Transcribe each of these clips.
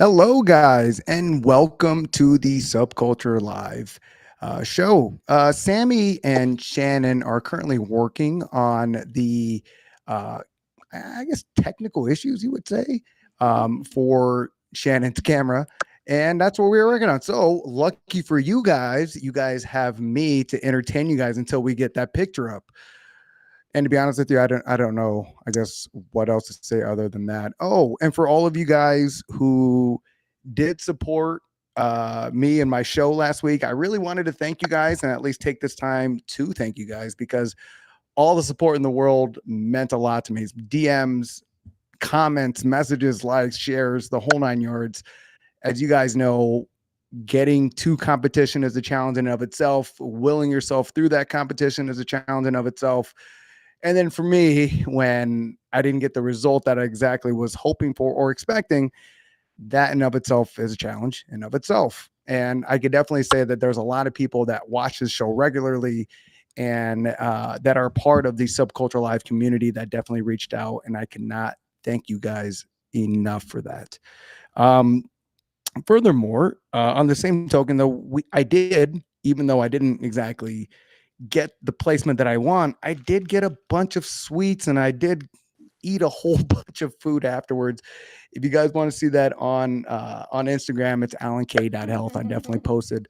Hello, guys, and welcome to the Subculture Live show. Sammy and Shannon are currently working on uh, I guess, technical issues, you would say, for Shannon's camera. And that's what we were working on. So, lucky for you guys have me to entertain you guys until we get that picture up. And to be honest with you, I don't know, I guess, what else to say other than that. Oh, and for all of you guys who did support me and my show last week, I really wanted to thank you guys and at least take this time to thank you guys because all the support in the world meant a lot to me. DMs, comments, messages, likes, shares, the whole nine yards. As you guys know, getting to competition is a challenge in and of itself. Willing yourself through that competition is a challenge in and of itself. And then for me, when I didn't get the result that I exactly was hoping for or expecting, that in of itself is a challenge in of itself. And I could definitely say that there's a lot of people that watch this show regularly and that are part of the Subculture Live community that definitely reached out. And I cannot thank you guys enough for that. Um, Furthermore, on the same token, though, I did, even though I didn't exactly get the placement that I want, I did get a bunch of sweets and I did eat a whole bunch of food afterwards. If you guys want to see that on Instagram, it's alank.health. I definitely posted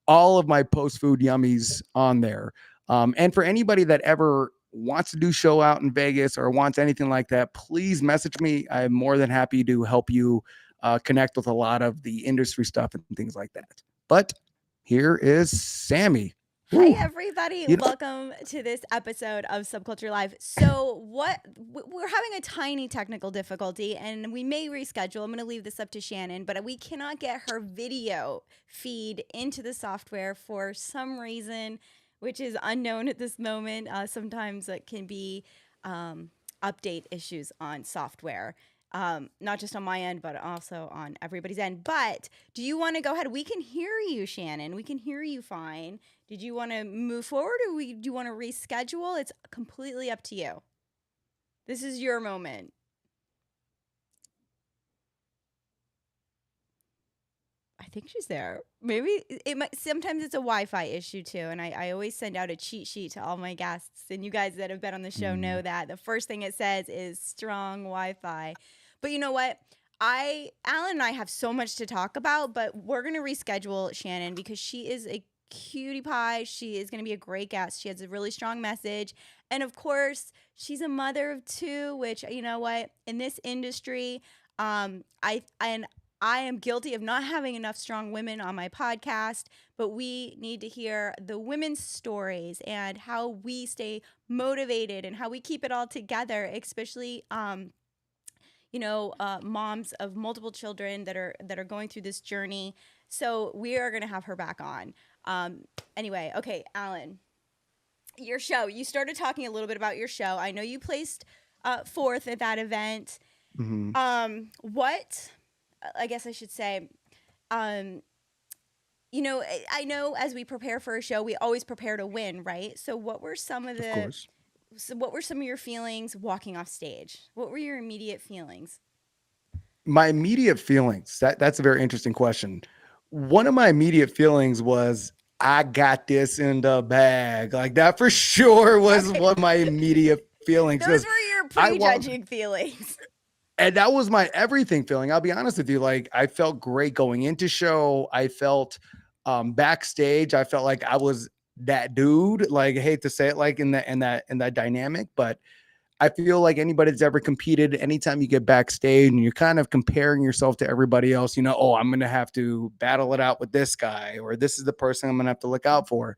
all of my post food yummies on there. And for anybody that ever wants to do show out in Vegas or wants anything like that, please message me. I'm more than happy to help you connect with a lot of the industry stuff and things like that. But here is Sammy. Hi, Ooh, everybody. you know, Welcome to this episode of Subculture Live. So, we're having a tiny technical difficulty and we may reschedule. I'm going to leave this up to Shannon, but we cannot get her video feed into the software for some reason, which is unknown at this moment. Sometimes it can be update issues on software. Not just on my end, but also on everybody's end. But do you want to go ahead? We can hear you, Shannon. We can hear you fine. Did you want to move forward or do you want to reschedule? It's completely up to you. This is your moment. I think she's there. Maybe it might. Sometimes it's a Wi-Fi issue too, and I always send out a cheat sheet to all my guests. And you guys that have been on the show know that the first thing it says is strong Wi-Fi. But you know what? Alan and I have so much to talk about, but we're gonna reschedule Shannon because she is a cutie pie. She is gonna be a great guest. She has a really strong message, and of course, she's a mother of two. Which you know what? In this industry, I am guilty of not having enough strong women on my podcast, but we need to hear the women's stories and how we stay motivated and how we keep it all together, especially moms of multiple children that are going through this journey. So we are going to have her back on. Anyway, okay, Alan, your show. You started talking a little bit about your show. I know you placed fourth at that event. mhm. What I guess I should say, um, I know as we prepare for a show, we always prepare to win, right? So Of course. what were some of your feelings walking off stage? What were your immediate feelings? My immediate feelings, that's a very interesting question. One of my immediate feelings was I got this in the bag. Like that for sure was Okay. one of my immediate feelings Those because were your I want prejudging feelings. and that was my everything feeling. I'll be honest with you. Like I felt great going into show. I felt backstage. I felt like I was that dude. Like I hate to say it like in that dynamic, but I feel like anybody that's ever competed, anytime you get backstage and you're kind of comparing yourself to everybody else, oh, I'm going to have to battle it out with this guy, or this is the person I'm going to have to look out for.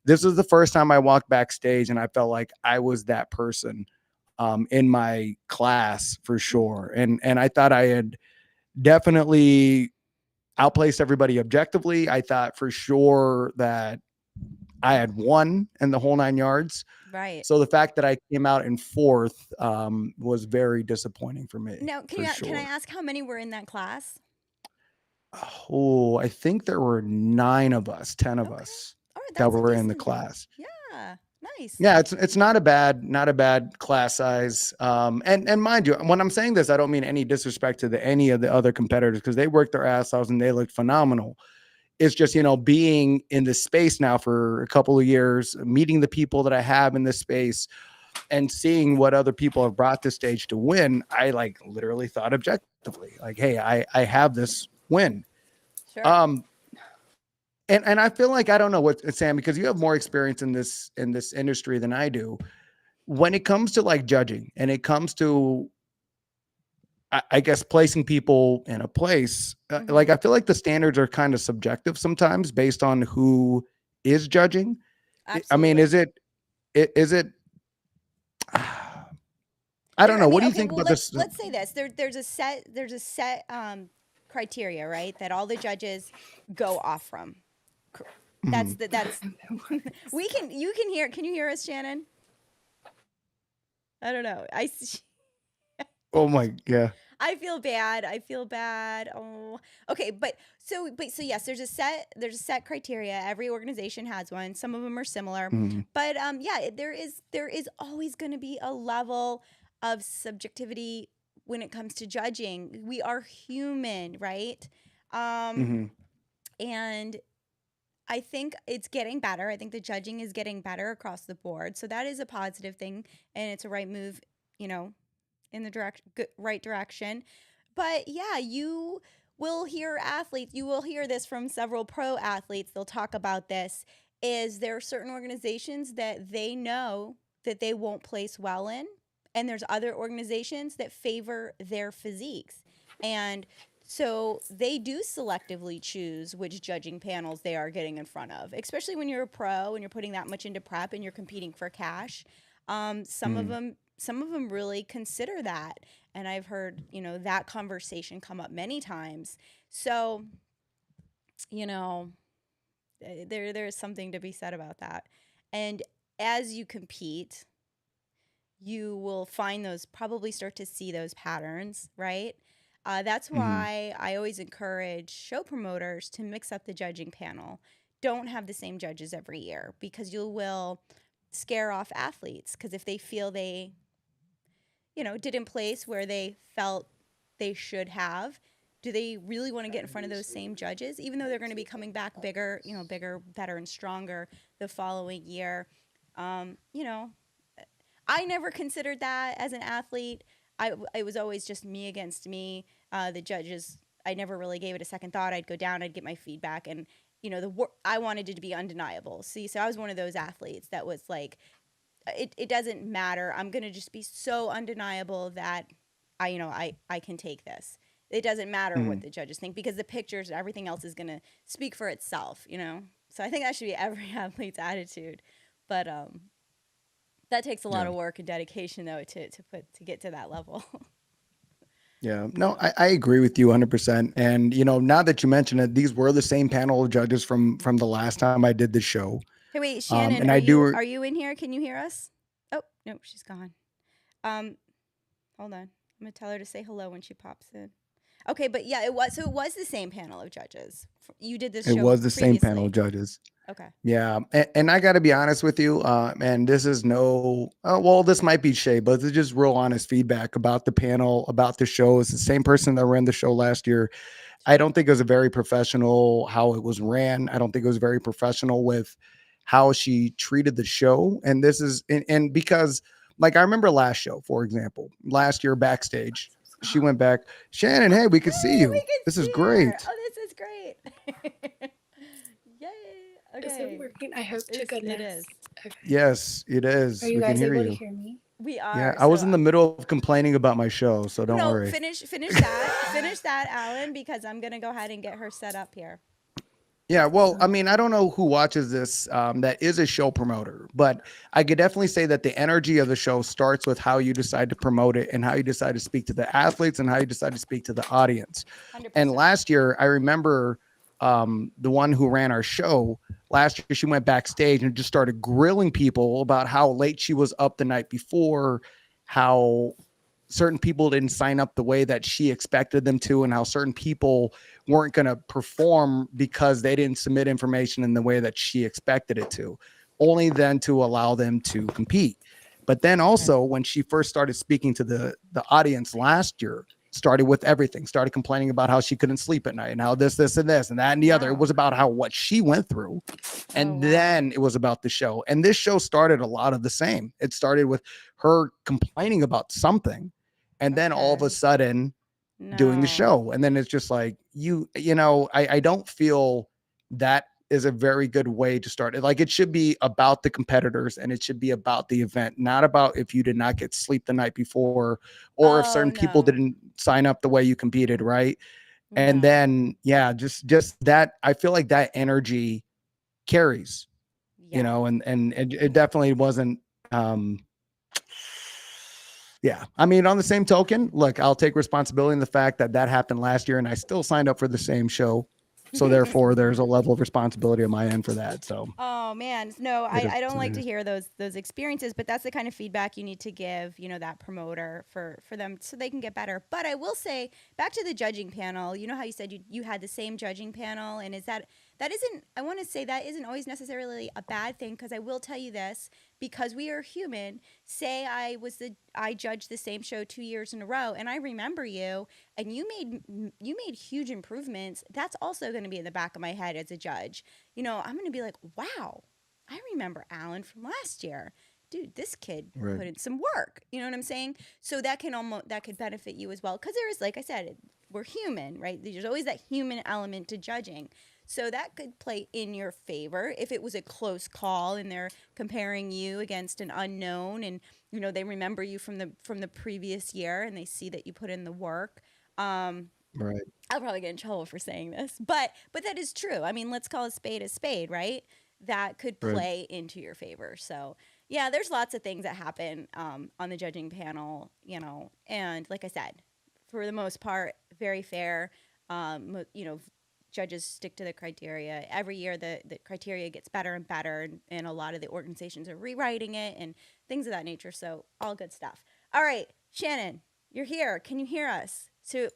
This was the first time I walked backstage and I felt like I was that person in my class for sure. And I thought I had definitely outplaced everybody objectively. I thought for sure that I had won in the whole nine yards. Right. So the fact that I came out in fourth was very disappointing for me, Now, for can I sure. ask how many were in that class? Oh, I think there were nine of us, 10 of Okay. us All right, that that's a were in the decent. class. Yeah. Nice. Yeah, it's not a bad class size. And mind you, when I'm saying this, I don't mean any disrespect to any of the other competitors because they worked their ass off and they looked phenomenal. It's just, being in this space now for a couple of years, meeting the people that I have in this space and seeing what other people have brought to stage to win, I like literally thought objectively, like, hey, I have this win. Sure. Um, and I feel like I don't know what Sam, because you have more experience in this industry than I do. When it comes to like judging and it comes to I guess placing people in a place, like Mm-hmm. I feel like the standards are kind of subjective sometimes based on who is judging. I mean, Absolutely. is it I don't There, I know. What mean, do you okay, think well, about let's this? let's say this. There's a set criteria, right? That all the judges go off from. Cr- That's Mhm. the that's we can you can hear can you hear us, Shannon? I don't know. Oh my, yeah. I feel bad. I feel bad. Oh, okay. But yes, there's a set criteria. Every organization has one. Some of them are similar, Mhm. but yeah, there is always going to be a level of subjectivity when it comes to judging. We are human, right? Um, Mhm. and I think it's getting better. I think the judging is getting better across the board. So that is a positive thing, and it's a right move. You know, in the right direction. But yeah, you will hear athletes, you will hear this from several pro athletes. They'll talk about this. Is there are certain organizations that they know that they won't place well in, and there's other organizations that favor their physiques. And so they do selectively choose which judging panels they are getting in front of, especially when you're a pro and you're putting that much into prep and you're competing for cash. Some of Mhm. them really consider that, and I've heard that conversation come up many times. So you know there's something to be said about that. And as you compete, you will find those, probably start to see those patterns, right? That's Mhm. why I always encourage show promoters to mix up the judging panel. Don't have the same judges every year, because you will scare off athletes, because if they feel they didn't place where they felt they should have, do they really want to get in front of those same judges, even though they're going to be coming back bigger, bigger, better, and stronger the following year? You know, I never considered that as an athlete. It was always just me against me. The judges, I never really gave it a second thought. I'd go down, I'd get my feedback, and I wanted it to be undeniable. See, so I was one of those athletes that was like, it doesn't matter. I'm gonna just be so undeniable that I can take this. It doesn't matter what Mhm. the judges think, because the pictures and everything else is gonna speak for itself. So I think that should be every athlete's attitude. But that takes a lot Yeah. of work and dedication, though, to get to that level. Yeah. No, So I agree with you 100%. And now that you mention it, these were the same panel of judges from the last time I did the show. hey, wait, Shannon, And are I you do are you in here? Can you hear us? Oh no, she's gone. Um, Hold on. I'm gonna tell her to say hello when she pops in. Okay, but yeah, it was the same panel of judges. You did this It show was the same panel of previously. judges. Okay. Yeah, and I got to be honest with you, and this is no, well, this might be shade, but it's just real honest feedback about the panel, about the show. It's the same person that ran the show last year. I Sure. don't think it was a very professional how it was ran. I don't think it was very professional with how she treated the show. And this is, and because, like, I remember last show, for example, last year backstage, she went back, Shannon, hey, we could see Hey, we you. can This is see her. great. Oh, this is great. Yay. Is it Okay. working? I hope to It goodness. is. Okay. Yes, it Are is. you We can guys hear able to you. hear me? We Yeah, are. I So was in the middle of complaining about my show, so don't no, worry. finish that. Finish that, Alan, because I'm gonna go ahead and get her set up here. Yeah, well, I Um, mean, I don't know who watches this that is a show promoter, but I could definitely say that the energy of the show starts with how you decide to promote it and how you decide to speak to the athletes and how you decide to speak to the audience. And 100%. last year, I remember the one who ran our show last year, she went backstage and just started grilling people about how late she was up the night before, how certain people didn't sign up the way that she expected them to, and how certain people weren't going to perform because they didn't submit information in the way that she expected it to. only then to allow them to compete. But then Okay. also when she first started speaking to the audience last year, started with everything, started complaining about how she couldn't sleep at night and how this and that and the other. It Wow. was about how what she went through. Oh, And wow. then it was about the show. And this show started a lot of the same. It started with her complaining about something. And then all of a Okay. sudden doing the No. show. And then it's just like, I don't feel that is a very good way to start it. Like it should be about the competitors and it should be about the event, not about if you did not get sleep the night before or if Oh, certain people no. didn't sign up the way you competed, right? And No. then yeah, just that I feel like that energy carries, Yeah. and it definitely wasn't um yeah. I mean, on the same token, look, I'll take responsibility in the fact that that happened last year and I still signed up for the same show. So therefore there's a level of responsibility on my end for that. So Oh man, no, it is I don't what like it to is. hear those experiences, but that's the kind of feedback you need to give, that promoter for them so they can get better. But I will say, back to the judging panel, you know how you said you had the same judging panel, and is that isn't I want to say that isn't always necessarily a bad thing, because I will tell you this, because we are human. Say I judged the same show 2 years in a row, and I remember you, and you made huge improvements. That's also going to be in the back of my head as a judge. I'm going to be like, wow, I remember Alan from last year. Dude, this kid Right. put in some work. You know what I'm saying? So that could benefit you as well, because there is, like I said, we're human, right? There's always that human element to judging. So that could play in your favor if it was a close call and they're comparing you against an unknown, and they remember you from the previous year and they see that you put in the work. Um, Right. I'll probably get in trouble for saying this, but that is true. I mean, let's call a spade, right? That could Right. play into your favor. So yeah, there's lots of things that happen on the judging panel, and like I said, for the most part, very fair. Judges stick to the criteria. Every year, the criteria gets better and better, and a lot of the organizations are rewriting it and things of that nature. So all good stuff. All right, Shannon, you're here. Can you hear us? So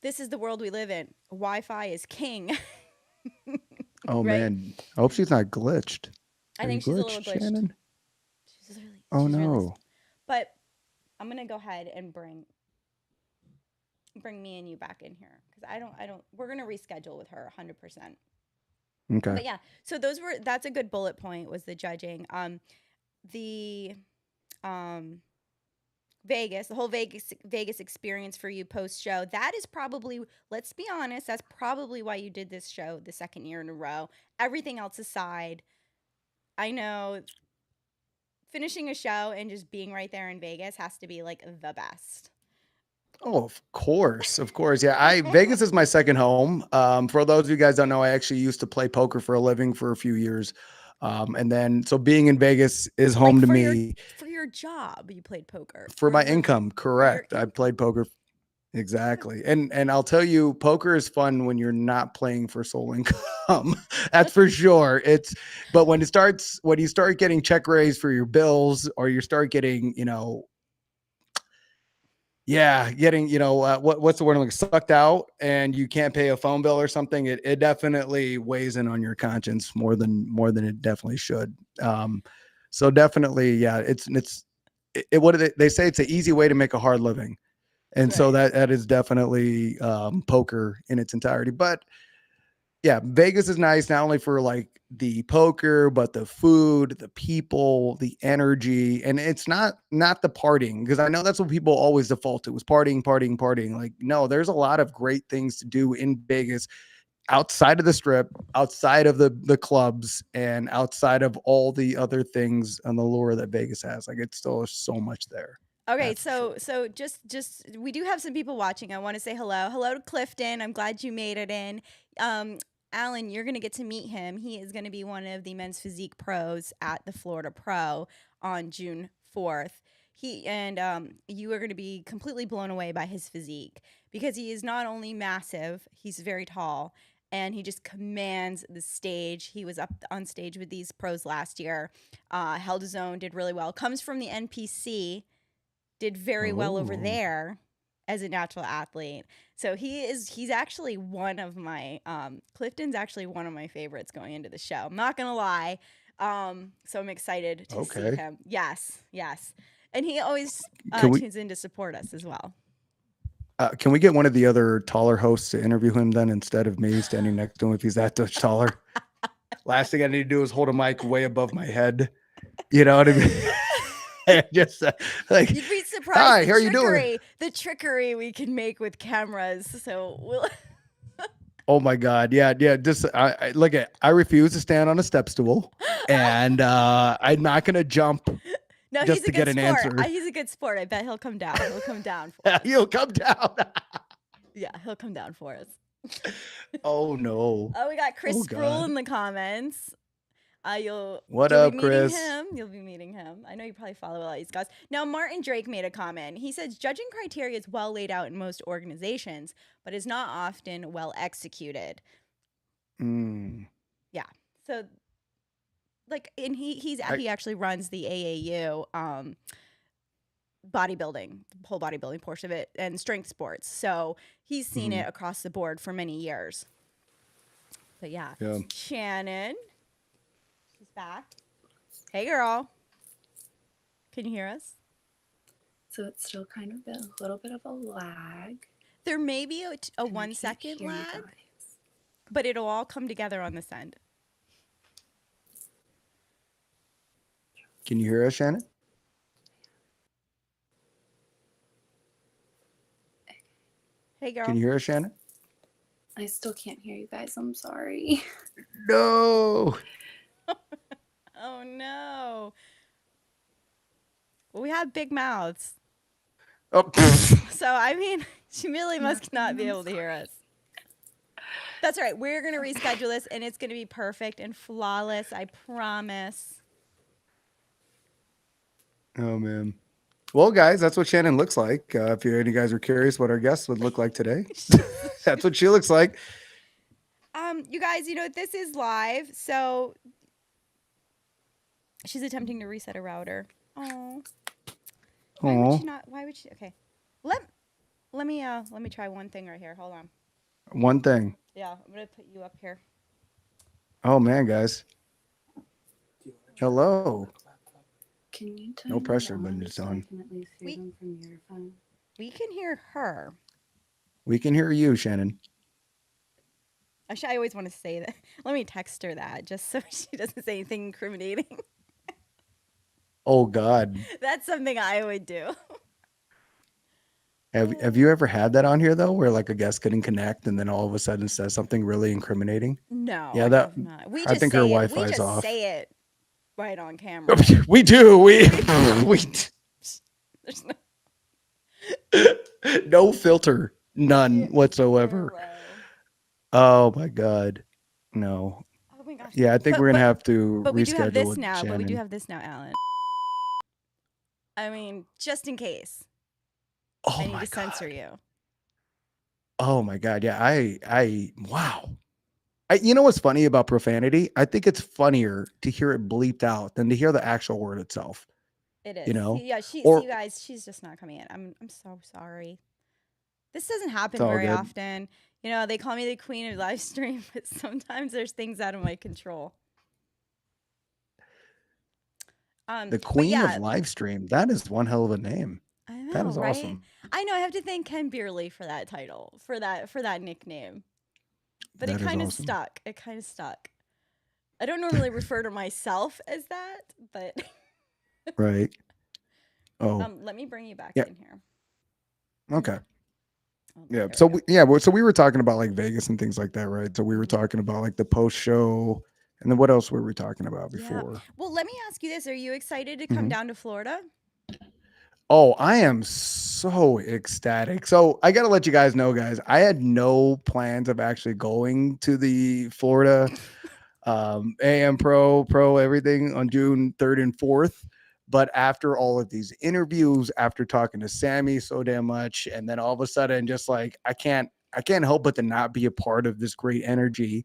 this is the world we live in. Wi-Fi is king, Oh right? man. I hope she's not glitched. I Are you think she's a glitched, little glitched. Shannon? Oh She's really, no. but I'm gonna go ahead and bring me and you back in here, because I don't. We're gonna reschedule with her 100%. Okay. But yeah, so that's a good bullet point, was the judging. The um Vegas, the whole Vegas experience for you post show. That is probably, let's be honest, that's probably why you did this show the second year in a row. Everything else aside, I know finishing a show and just being right there in Vegas has to be like the best. Oh, of course, of course. Yeah, I Vegas is my second home. For those of you guys don't know, I actually used to play poker for a living for a few years, and then so being in Vegas is Like home to me for your job, you played poker for for a my living. income. For your Correct. I income. played poker exactly, and I'll tell you, poker is fun when you're not playing for sole income. That's for sure. But when you start getting check raised for your bills, or you start getting, yeah, getting, what's the word, like sucked out, and you can't pay a phone bill or something, it definitely weighs in on your conscience more than it definitely should. So definitely, yeah, what do they say, it's an easy way to make a hard living. And so Right. that is definitely poker in its entirety. But yeah, Vegas is nice not only for like the poker, but the food, the people, the energy, and it's not the partying, because I know that's what people always default to, was partying, partying, partying. Like, no, there's a lot of great things to do in Vegas outside of the strip, outside of the clubs, and outside of all the other things on the lure that Vegas has. Like, it's still so much there. Okay, That's for sure. so just we do have some people watching. I want to say hello. Hello to Clifton. I'm glad you made it in. Um Alan, you're going to get to meet him. He is going to be one of the men's physique pros at the Florida Pro on June 4th. You are going to be completely blown away by his physique, because he is not only massive, he's very tall, and he just commands the stage. He was up on stage with these pros last year. Held his own, did really well. Comes from the NPC, did very well over Oh, there as a natural athlete. So he's actually one of my Clifton's actually one of my favorites going into the show. I'm not gonna lie. So I'm excited to see Okay. him. Yes, yes. And he always Can we tunes in to support us as well. can we get one of the other taller hosts to interview him then instead of me standing next to him if he's that much taller? Last thing I need to do is hold a mic way above my head. You know what I mean? Just like, You'd be surprised hi, how are you doing? the trickery we can make with cameras. So we'll Oh my God. Yeah. Yeah. Just I look at I refuse to stand on a step stool and I'm not gonna jump No, he's just a to good get an sport. answer. He's a good sport. I bet he'll come down. He'll come down for us. You'll come down. Yeah, he'll come down for us. Oh no. Oh, we got Chris Oh Sproul God. in the comments. What You'll be up, meeting Chris? him. You'll be meeting him. I know you probably follow a lot of these guys. Now, Martin Drake made a comment. He says judging criteria is well laid out in most organizations, but is not often well executed. Mm. Yeah. So, like, and he actually runs the AAU bodybuilding, the whole bodybuilding portion of it, and strength sports. So he's seen it across the board for many years. But yeah, Yeah. Shannon, she's back. Hey, girl. Can you hear us? So it's still kind of a little bit of a lag. There may be a and I 1 can't second hear you lag, guys. but it'll all come together on this end. Can you hear us, Shannon? Hey, girl. Can you hear us, Shannon? I still can't hear you guys. I'm sorry. No. Oh, no. Well, we have big mouths. Oh, So, I mean, she really must not be able to hear us. That's all right. We're going to reschedule this, and it's going to be perfect and flawless. I promise. oh man. Well, guys, that's what Shannon looks like. If any guys are curious what our guest would look like today, that's what she looks like. You guys, this is live, so she's attempting to reset a router. Oh. Why would Oh, she not? Why would she? Okay. Let me try one thing right here. Hold on. one thing. Yeah, I'm gonna put you up here. Oh man, guys. Hello. Can you turn No it pressure, on but it's so I on. can at least hear them from your phone? We can hear her. We can hear you, Shannon. Actually, I always want to say that. Let me text her that just so she doesn't say anything incriminating. Oh God. That's something I would do. Have you ever had that on here though, where like a guest couldn't connect and then all of a sudden says something really incriminating? No, Yeah, I that have not. We I just think her say it. We Wi-Fi's just off. say it right on camera. We do. We There's no. no filter, none whatsoever. Zero. Oh my God. No. Oh my gosh. Yeah, I think we're gonna have to But we do have reschedule this with now. But we do Shannon. have this now, Alan. I mean, just in case. Oh I need my to censor God. you. Oh my God. Yeah, wow. You know what's funny about profanity? I think it's funnier to hear it bleeped out than to hear the actual word itself. It is. You know? Yeah, see Or you guys, she's just not coming in. I'm so sorry. This doesn't it's happen all very good. often. They call me the queen of live stream, but sometimes there's things out of my control. The But queen of yeah, live stream. That is one hell of a name. I That know, is right? awesome. I know. I have to thank Ken Beerley for that title, for that nickname. But That it is kind of awesome. stuck. It kind of stuck. I don't normally refer to myself as that, but Right. Oh, let me bring you back yeah. in here. Okay. Oh, Yeah. there So we go. so we were talking about like Vegas and things like that, right? So we were talking about like the post show, and then what else were we talking about Yeah. before? Well, let me ask you this: are you excited to come Mhm. down to Florida? Oh, I am so ecstatic. So I got to let you guys know, guys, I had no plans of actually going to the Florida AM Pro, everything on June 3rd and 4th. But after all of these interviews, after talking to Sammy so damn much, and then all of a sudden, just like I can't help but to not be a part of this great energy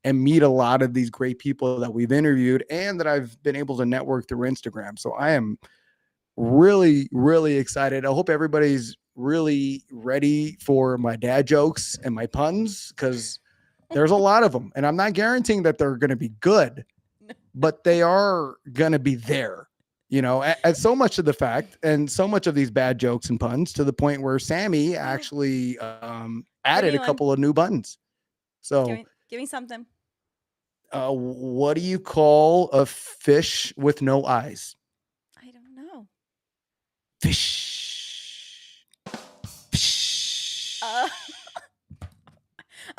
and meet a lot of these great people that we've interviewed and that I've been able to network through Instagram. So I am really, really excited. I hope everybody's really ready for my dad jokes and my puns because there's a lot of them, and I'm not guaranteeing that they're going to be good, but they are gonna be there. And so much of the fact, and so much of these bad jokes and puns, to the point where Sammy actually Give added me a one. couple of new buttons. So, Give me something. what do you call a fish with no eyes? I don't know. Fish. Uh,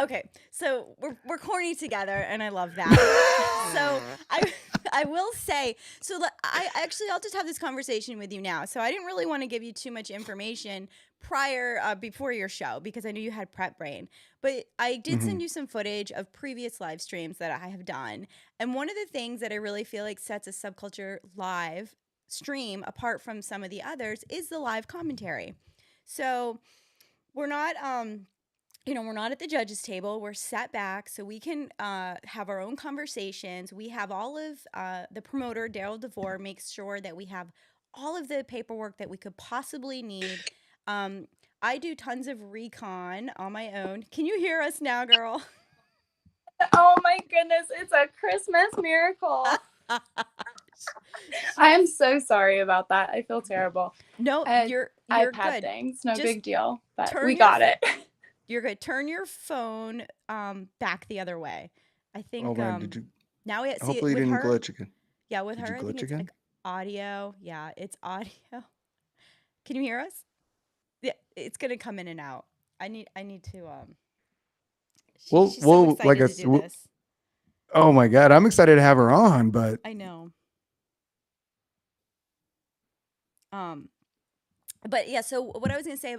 okay, so we're corny together, and I love that. So I will say, so I'll just have this conversation with you now. So I didn't really want to give you too much information before your show, because I knew you had prep brain. But I did Mhm. send you some footage of previous live streams that I have done, and one of the things that I really feel like sets a Subculture live stream apart from some of the others is the live commentary. So we're not we're not at the judges table. We're sat back so we can have our own conversations. We have all of the promoter, Daryl DeVore, makes sure that we have all of the paperwork that we could possibly need. Um, I do tons of recon on my own. Can you hear us now, girl? Oh my goodness, it's a Christmas miracle. I am so sorry about that. I feel terrible. No, you're iPad good. things, no Just big deal. But turn we your got it. You're good. Turn your phone back the other way. I Oh think man, did you? now we see it Hopefully, you with didn't her. glitch again. Yeah, with Did you her, I think glitch it's again? like audio. Yeah, it's audio. Can you hear us? Yeah, it's gonna come in and out. I need to Well, she's so well, like excited to do this. oh my god, I'm excited to have her on, but I know. Um but yeah, so what I was going to say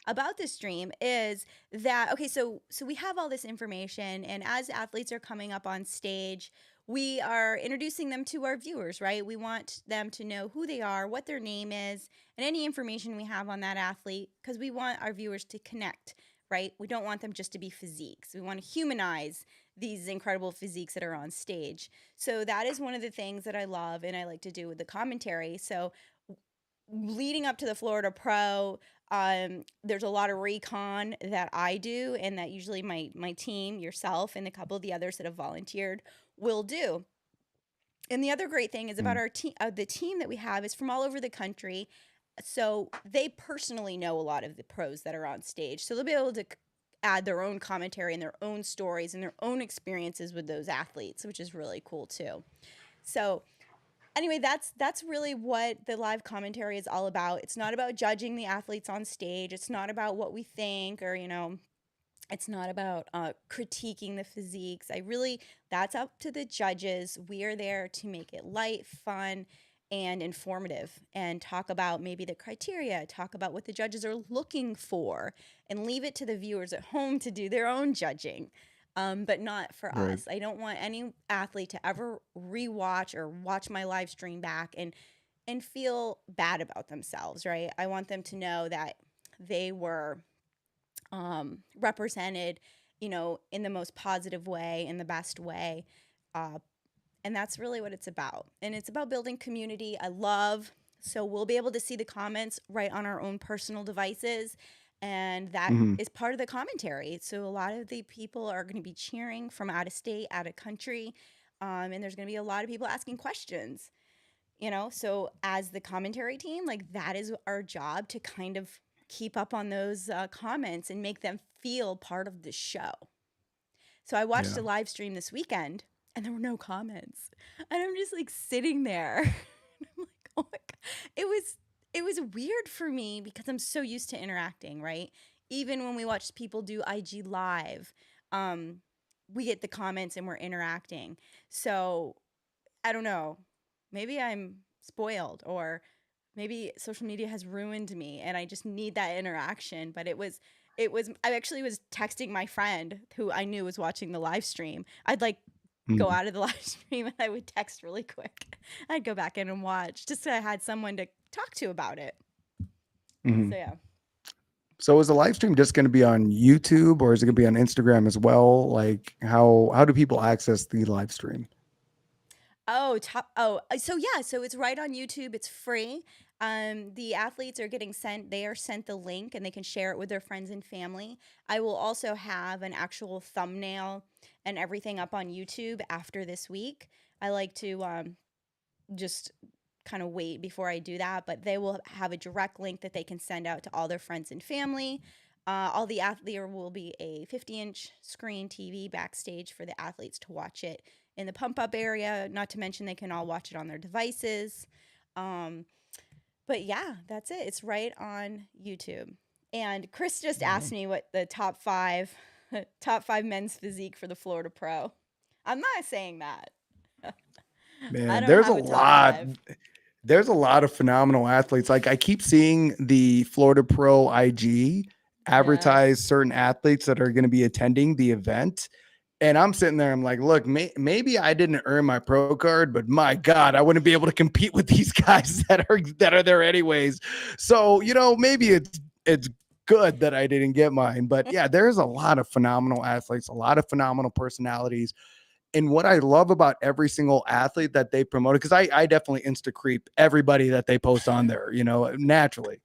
about this stream is that okay, so we have all this information, and as athletes are coming up on stage, we are introducing them to our viewers, right? We want them to know who they are, what their name is, and any information we have on that athlete, because we want our viewers to connect, right? We don't want them just to be physiques. We want to humanize these incredible physiques that are on stage. So that is one of the things that I love and I like to do with the commentary. So leading up to the Florida Pro, there's a lot of recon that I do, and that usually my team, yourself, and a couple of the others that have volunteered will do. And the other great thing is about mm, our team, the team that we have is from all over the country, so they personally know a lot of the pros that are on stage, so they'll be able to add their own commentary and their own stories and their own experiences with those athletes, which is really cool too. So anyway, that's really what the live commentary is all about. It's not about judging the athletes on stage. It's not about what we think, or it's not about critiquing the physiques. That's up to the judges. We are there to make it light, fun, and informative, and talk about maybe the criteria, talk about what the judges are looking for, and leave it to the viewers at home to do their own judging. But not for right. us. I don't want any athlete to ever rewatch or watch my live stream back and feel bad about themselves, right? I want them to know that they were represented, in the most positive way, in the best way. Uh, and that's really what it's about. And it's about building community. So we'll be able to see the comments right on our own personal devices. And that Hmm. is part of the commentary. So a lot of the people are going to be cheering from out of state, out of country. And there's going to be a lot of people asking questions. So as the commentary team, like, that is our job, to kind of keep up on those comments and make them feel part of the show. So I watched Yeah. a live stream this weekend and there were no comments, and I'm just like sitting there and I'm like, oh my god. It was weird for me because I'm so used to interacting, right? Even when we watch people do IG live, um we get the comments and we're interacting. So I don't know. Maybe I'm spoiled, or maybe social media has ruined me and I just need that interaction. But I actually was texting my friend who I knew was watching the live stream. I'd like go Mm, out of the live stream and I would text really quick. I'd go back in and watch just so I had someone to talk to about it. mhm. So yeah. So is the live stream just going to be on YouTube, or is it going to be on Instagram as well? Like, how do people access the live stream? So yeah, so it's right on YouTube. It's free. The athletes are they are sent the link and they can share it with their friends and family. I will also have an actual thumbnail and everything up on YouTube after this week. I like to just kind of wait before I do that, but they will have a direct link that they can send out to all their friends and family. There will be a 50-inch screen TV backstage for the athletes to watch it in the pump up area. Not to mention they can all watch it on their devices. Um, but yeah, that's it. It's right on YouTube. And Chris just asked me what the top five top five men's physique for the Florida Pro. I'm not saying that. I Man, don't have a top five. there's a lot of phenomenal athletes. Like I keep seeing the Florida Pro IG Yeah. advertise certain athletes that are going to be attending the event. And I'm sitting there, I'm like, look, maybe I didn't earn my pro card, but my God, I wouldn't be able to compete with these guys that are there anyways. So, maybe it's good that I didn't get mine. But yeah, there's a lot of phenomenal athletes, a lot of phenomenal personalities. And what I love about every single athlete that they promoted, because I definitely insta creep everybody that they post on there, naturally.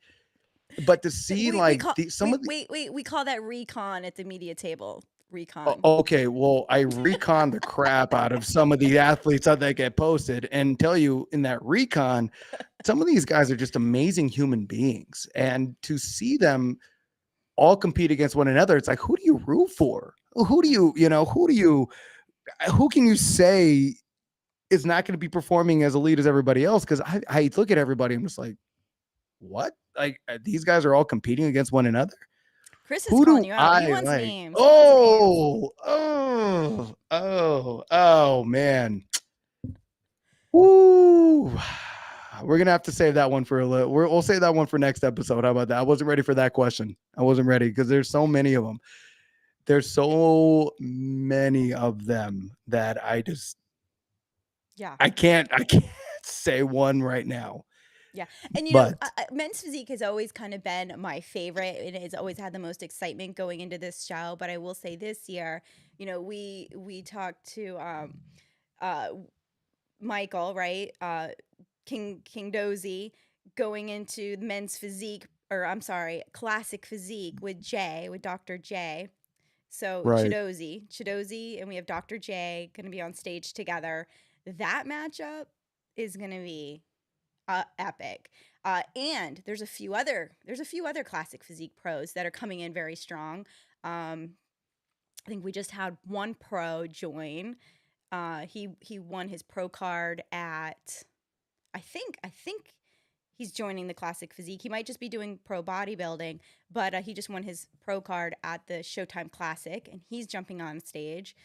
But to see We like call some of the wait, we call that recon at the media table. Recon. okay, well, I recon the crap out of some of the athletes that get posted and tell you in that recon, some of these guys are just amazing human beings. And to see them all compete against one another, it's like, who do you root for? Who do who can you say is not going to be performing as elite as everybody else? Because I look at everybody, I'm just like, what? Like these guys are all competing against one another. Chris is Who calling do you out. He I wants like? names. He wants names. Oh, man. Woo. We're gonna have to save that one for a little. We'll save that one for next episode. How about that? I wasn't ready for that question. I wasn't ready because there's so many of them. There's so many of them that Yeah. I can't say one right now. Yeah. And But men's physique has always kind of been my favorite. It has always had the most excitement going into this show. But I will say this year, we talked to uh Michael, right? King Dozy going into men's physique, or I'm sorry, classic physique with Dr. J. So right. Chidozi, and we have Dr. J going to be on stage together. That matchup is going to be epic. And there's a few other classic physique pros that are coming in very strong. I think we just had one pro join. He won his pro card at I think he's joining the classic physique. He might just be doing pro bodybuilding, but he just won his pro card at the Showtime Classic, and he's jumping on stage.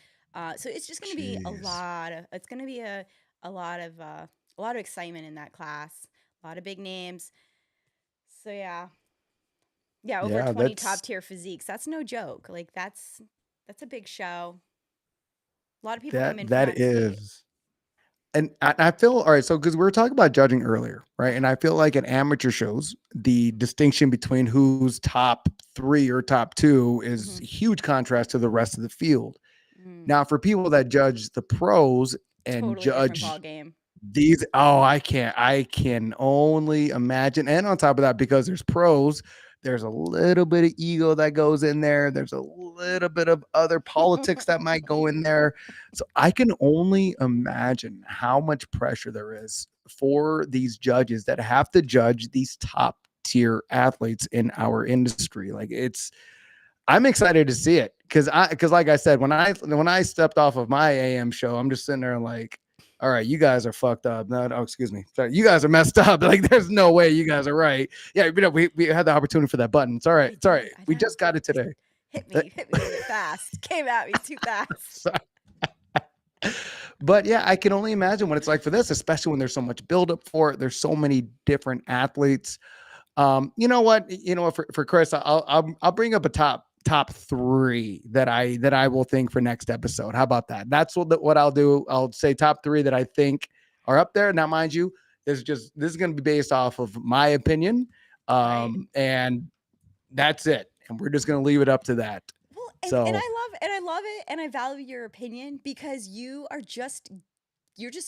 So it's just going to be Jeez. it's going to be a lot of a lot of excitement in that class. A lot of big names. So yeah, over Yeah, 20 top tier physiques. That's no joke. Like that's a big show. A lot of people come in from that out of state. is. And I feel all right. So, because we were talking about judging earlier, right? And I feel like in amateur shows, the distinction between who's top three or top two is Hmm. a huge contrast to the rest of the field. Mm. Now, for people that judge the pros and Totally different ball judge game. these, I can only imagine. And on top of that, because there's pros, there's a little bit of ego that goes in there. There's a little bit of other politics that might go in there. So I can only imagine how much pressure there is for these judges that have to judge these top tier athletes in our industry. Like I'm excited to see it because like I said, when I stepped off of my AM show, I'm just sitting there like, all right, you guys are fucked up. No, excuse me. Sorry, you guys are messed up. Like, there's no way you guys are right. Yeah, we had the opportunity for that button. It's all right. I It's all right. did. I We know. just got it today. Hit me with it fast. Came at me too fast. So- but yeah, I can only imagine what it's like for this, especially when there's so much buildup for it. There's so many different athletes. You know what? For Chris, I'll bring up a top three that I will think for next episode. How about that? That's what I'll do. I'll say top three that I think are up there. Now, mind you, this is going to be based off of my opinion, Right. and that's it. And we're just going to leave it up to that. Well, and So, I love it, and I value your opinion because you're just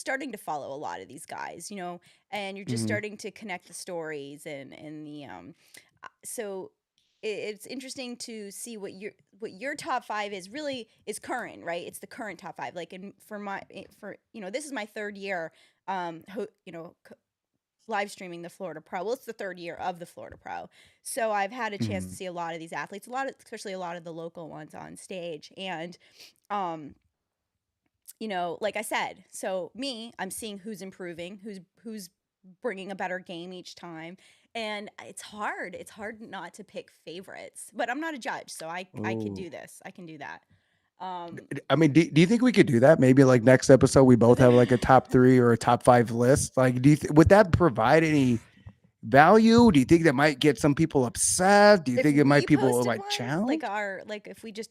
starting to follow a lot of these guys, and you're just mhm, starting to connect the stories and the so it's interesting to see what your top 5 is really is current, right? It's the current top 5. Like, for this is my third year, live streaming the Florida Pro. Well, it's the third year of the Florida Pro, so I've had a chance to Mhm. see a lot of these athletes, especially a lot of the local ones on stage, and like I said, so I'm seeing who's improving, who's bringing a better game each time, and it's hard. It's hard not to pick favorites, but I'm not a judge, so I can Ooh. do this. I can do that. Um, I mean, do you think we could do that? Maybe like next episode, we both have like a top 3 or a top 5 list. Like, would that provide any value? Do you think that might get some people upset? Do you if think it we might people posted like one, challenge? if we just,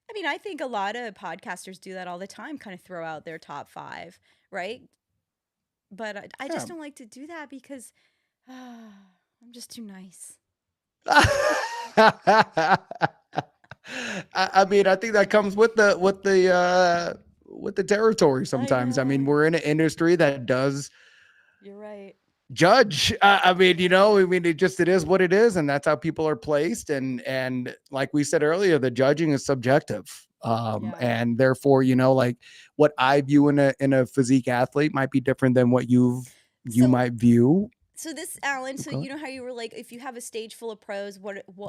I mean, I think a lot of podcasters do that all the time, kind of throw out their top 5, right? But I Yeah. just don't like to do that because I'm just too nice. I mean, I think that comes with the territory I sometimes. I mean, know. we're in an industry that does You're right. judge. I mean, it is what it is, and that's how people are placed. And like we said earlier, the judging is subjective. Yeah. And therefore, like what I view in a physique athlete might be different than what you So might view. this, Alan, so Okay. you know how you were like, if you have a stage full of pros,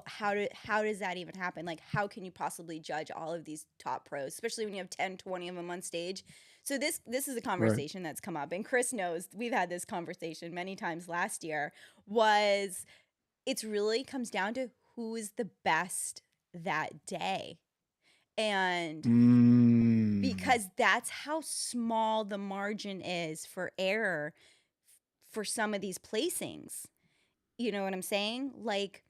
how does that even happen? Like, how can you possibly judge all of these top pros, especially when you have 10, 20 of them on stage? So this is a Right. conversation that's come up, and Chris knows we've had this conversation many times last year. Was It's really comes down to who is the best that day, and Mm. because that's how small the margin is for error for some of these placings. You know what I'm saying? Like,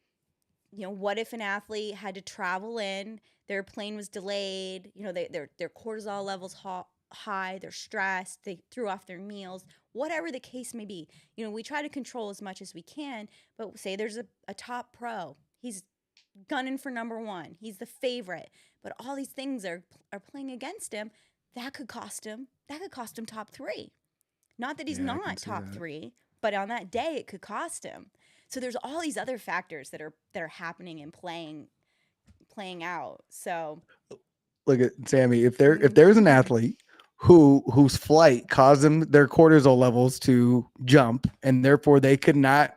what if an athlete had to travel in, their plane was delayed, their cortisol levels high, they're stressed, they threw off their meals, whatever the case may be. We try to control as much as we can, but say there's a top pro. He's gunning for number 1. He's the favorite, but all these things are playing against him. That could cost him. That could cost him top 3. Not that he's Yeah, I can not see top that. 3, but on that day it could cost him. So there's all these other factors that are happening and playing out. So Look at Sammy. If there's an mhm. athlete whose flight caused them their cortisol levels to jump, and therefore they could not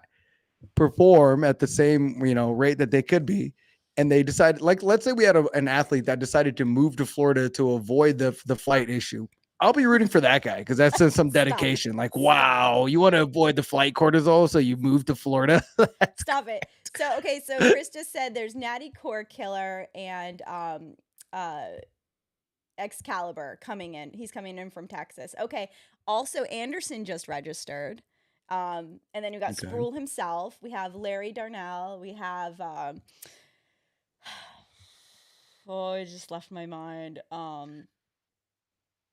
perform at the same rate that they could be, and they decided, like, let's say we had an athlete that decided to move to Florida to avoid the flight issue. I'll be rooting for that guy because that's some Stop it. dedication. Like, Stop it. wow, you want to avoid the flight cortisol, so you move to Florida. That's Stop it. So okay, so Chris just said there's Natty Core Killer and uh Excalibur coming in. He's coming in from Texas. Okay. Also, Anderson just registered. And then we got okay. Sproul himself. We have Larry Darnell. We have oh, it just left my mind.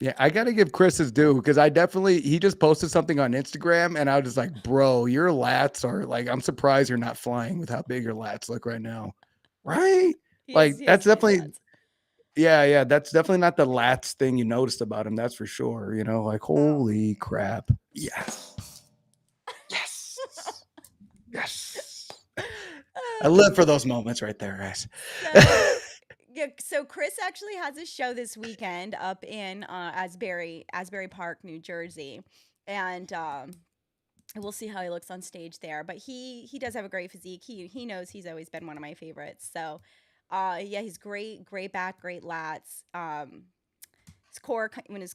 Yeah, I got to give Chris his due because he just posted something on Instagram and I was just like, bro, your lats are like, I'm surprised you're not flying with how big your lats look right now. Right? Like, He that's has nice definitely, lads. yeah, that's definitely not the lats thing you noticed about him. That's for sure. Like, holy crap. Yes. Yes. Yes. I live for those moments right there, guys. So yeah, so Chris actually has a show this weekend up in Asbury Park, New Jersey, and we'll see how he looks on stage there. But he does have a great physique. He knows he's always been one of my favorites. So, yeah, he's great back, great lats. His core, when his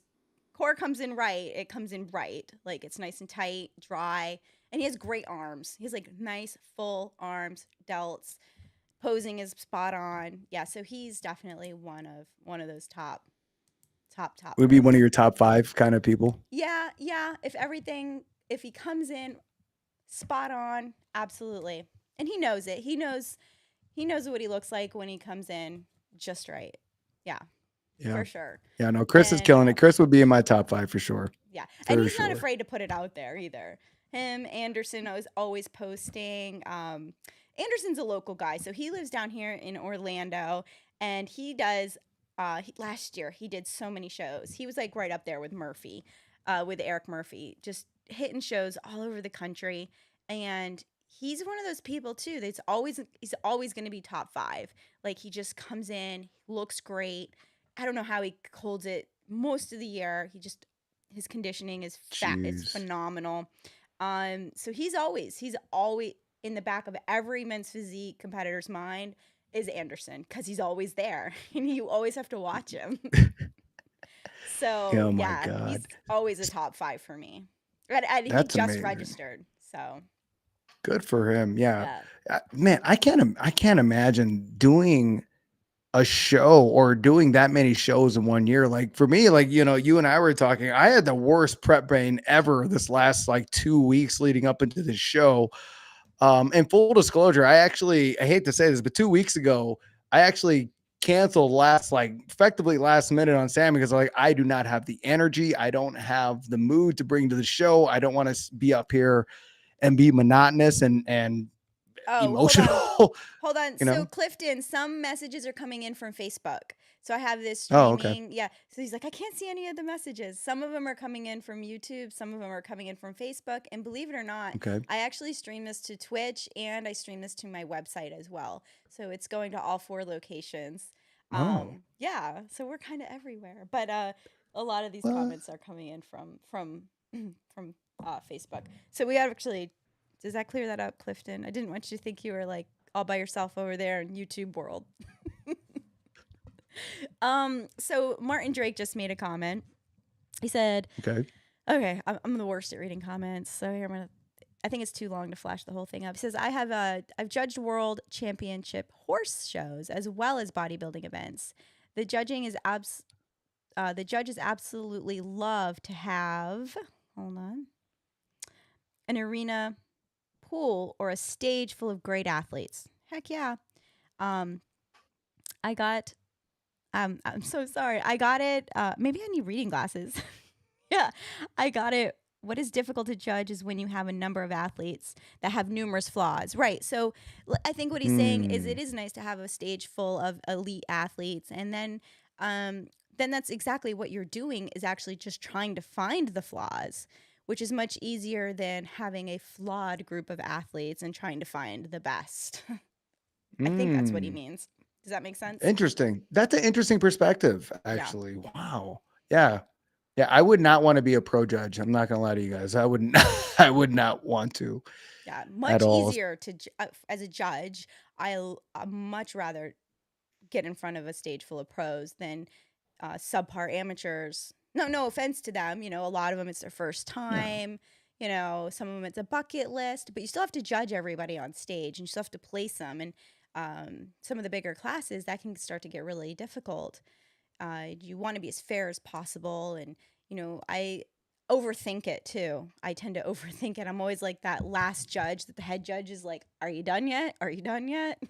core comes in right, it comes in right. Like, it's nice and tight, dry, and he has great arms. He has like nice full arms, delts. Posing is spot on. Yeah, so he's definitely one of those top Would be one pros. of your top 5 kind of people. Yeah, yeah. If he comes in spot on, absolutely. And he knows it. He knows what he looks like when he comes in just right. Yeah, Yeah. for sure. Yeah, no, Chris is And killing it. Chris would be in my top 5 for sure. yeah, and For he's not sure. afraid to put it out there either. Him, Anderson is always posting. Anderson's a local guy, so he lives down here in Orlando, and he does. Last year, he did so many shows. He was like right up there with Murphy, with Eric Murphy, just hitting shows all over the country. And he's one of those people too that's he's always going to be top 5. Like he just comes in, looks great. I don't know how he holds it most of the year. His conditioning is it's Jeez. phenomenal. So he's always in the back of every men's physique competitor's mind is Anderson because he's always there and you always have to watch him. So Oh my yeah, God. he's always a top 5 for me. And he That's just amazing. registered. So Good for him. Yeah. yeah. Man, I can't imagine doing a show or doing that many shows in 1 year. Like for me, like, you and I were talking, I had the worst prep brain ever this last like 2 weeks leading up into this show. And full disclosure, I hate to say this, but 2 weeks ago, I actually canceled effectively last minute on Sammy because like I do not have the energy. I don't have the mood to bring to the show. I don't want to be up here and be monotonous and Oh, hold on. emotional, Hold on. you So know? Clifton, some messages are coming in from Facebook. So I have this Oh, okay. streaming. Yeah. So he's like, I can't see any of the messages. Some of them are coming in from YouTube. Some of them are coming in from Facebook. And believe it or not, Okay. I actually stream this to Twitch and I stream this to my website as well. So it's going to all 4 locations. Oh, Yeah. So we're kind of everywhere. But a lot of these well, comments are coming in from from Facebook. So we actually, does that clear that up, Clifton? I didn't want you to think you were like all by yourself over there in YouTube world. So Martin Drake just made a comment. He said, okay. "Okay, I'm the worst at reading comments, so here I'm gonna. I think it's too long to flash the whole thing up." He says, I've judged world championship horse shows as well as bodybuilding events. The judging is the judges absolutely love to have. Hold on. An arena pool or a stage full of great athletes. Heck yeah. Um, I got I'm so sorry. I got it. Maybe I need reading glasses. Yeah, I got it. What is difficult to judge is when you have a number of athletes that have numerous flaws. Right. So I think what he's saying is Hmm. it is nice to have a stage full of elite athletes. And then that's exactly what you're doing is actually just trying to find the flaws, which is much easier than having a flawed group of athletes and trying to find the best. I think that's what he Hmm. means. Does that make sense? Interesting. That's an interesting perspective, Yeah. actually. Wow. Yeah. Yeah. I would not want to be a pro judge. I'm not gonna lie to you guys. I wouldn't. I would not want to Yeah, at much all. easier as a judge. I much rather get in front of a stage full of pros than subpar amateurs. No, no offense to them. You know, a lot of them it's their first Yeah. time. You know, some of them it's a bucket list, but you still have to judge everybody on stage, and you still have to place them. And some of the bigger classes that can start to get really difficult. You want to be as fair as possible, and I overthink it too. I tend to overthink it. I'm always like that last judge that the head judge is like, "Are you done yet? Are you done yet?"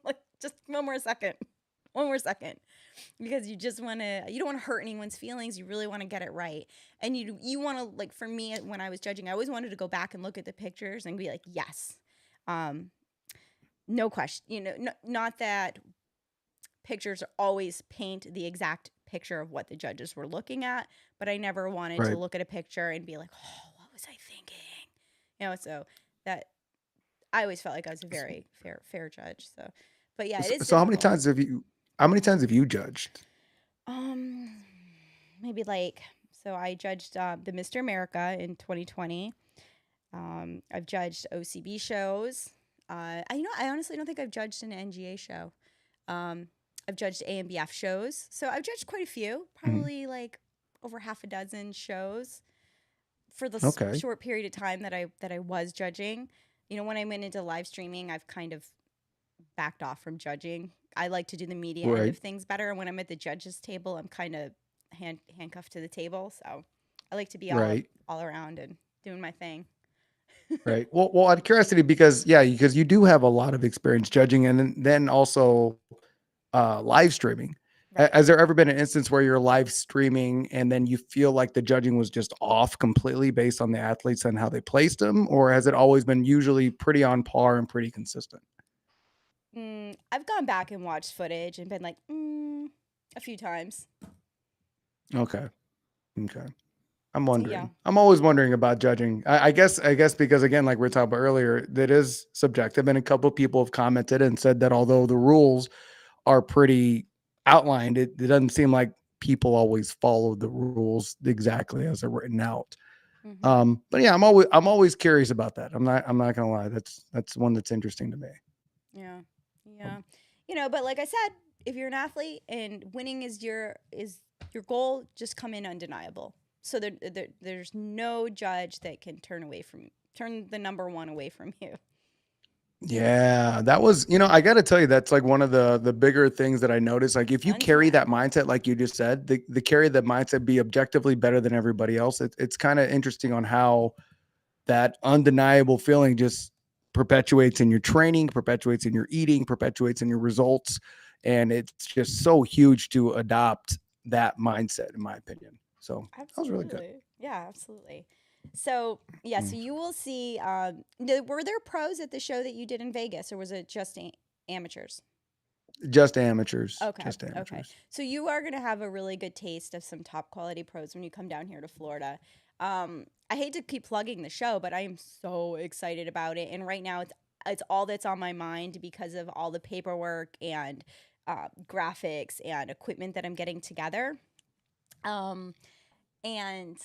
Like, just one more second, one more second, because you don't want to hurt anyone's feelings. You really want to get it right, and you want to, like, for me when I was judging, I always wanted to go back and look at the pictures and be like, yes, um, no question. Not that pictures always paint the exact picture of what the judges were looking at, but I never wanted to Right. look at a picture and be like, "Oh, what was I thinking?" So that I always felt like I was a very fair judge. So, but yeah, it is So difficult. how many times have you judged? Um, Maybe like, so I judged the Mr. America in 2020. I've judged OCB shows. I honestly don't think I've judged an NGA show. Um, I've judged AMBF shows, so I've judged quite a few, Mhm. probably like over half a dozen shows for the Okay. short period of time that I was judging. When I went into live streaming, I've kind of backed off from judging. I like to do the media end Right. of things better. And when I'm at the judges table, I'm kind of handcuffed to the table. So I like to be all Right. all around and doing my thing. Right. Well, out of curiosity, because you do have a lot of experience judging and then also live streaming. Right. Has there ever been an instance where you're live streaming and then you feel like the judging was just off completely based on the athletes and how they placed them, or has it always been usually pretty on par and pretty consistent? I've gone back and watched footage and been like, a few times. Okay. Okay. I'm Yeah. wondering. I'm always wondering about judging. I guess because again, like we were talking about earlier, that is subjective. And a couple of people have commented and said that although the rules are pretty outlined, it doesn't seem like people always follow the rules exactly as they're written out. Hmm. But yeah, I'm always curious about that. I'm not gonna lie. That's one that's interesting to me. Yeah. Yeah. Um, But like I said, if you're an athlete and winning is your goal, just come in undeniable. So there's no judge that can turn the number one away from you. Yeah, that was, I got to tell you, that's like one of the bigger things that I noticed. Like, if you carry that Undeniable. mindset, like you just said, the carry that mindset, be objectively better than everybody else. It's kind of interesting on how that undeniable feeling just perpetuates in your training, perpetuates in your eating, perpetuates in your results, and it's just so huge to adopt that mindset, in my opinion. So that was really good. Absolutely. Yeah, absolutely. So yeah, so Mm. you will see. Were there pros at the show that you did in Vegas, or was it just amateurs? Just amateurs, Okay, just okay. amateurs. So you are going to have a really good taste of some top quality pros when you come down here to Florida. I hate to keep plugging the show, but I am so excited about it. And right now, it's all that's on my mind because of all the paperwork and graphics and equipment that I'm getting together. Um, and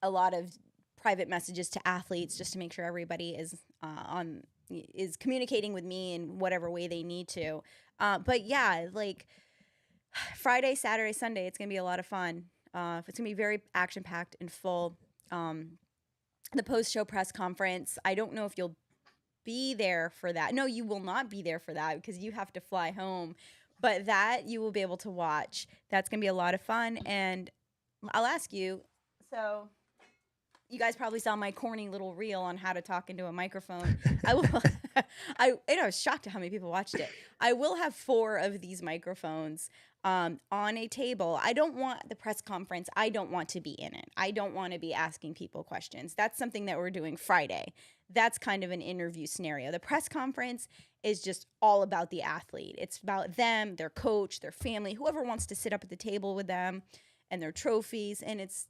a lot of private messages to athletes just to make sure everybody on is communicating with me in whatever way they need to. But yeah, like Friday, Saturday, Sunday, it's gonna be a lot of fun. It's gonna be very action packed and full. Um, the post show press conference. I don't know if you'll be there for that. No, you will not be there for that because you have to fly home. But that you will be able to watch. That's gonna be a lot of fun. And I'll ask you. So you guys probably saw my corny little reel on how to talk into a microphone. I will. I was shocked at how many people watched it. I will have 4 of these microphones on a table. I don't want the press conference. I don't want to be in it. I don't want to be asking people questions. That's something that we're doing Friday. That's kind of an interview scenario. The press conference is just all about the athlete. It's about them, their coach, their family, whoever wants to sit up at the table with them, and their trophies. And it's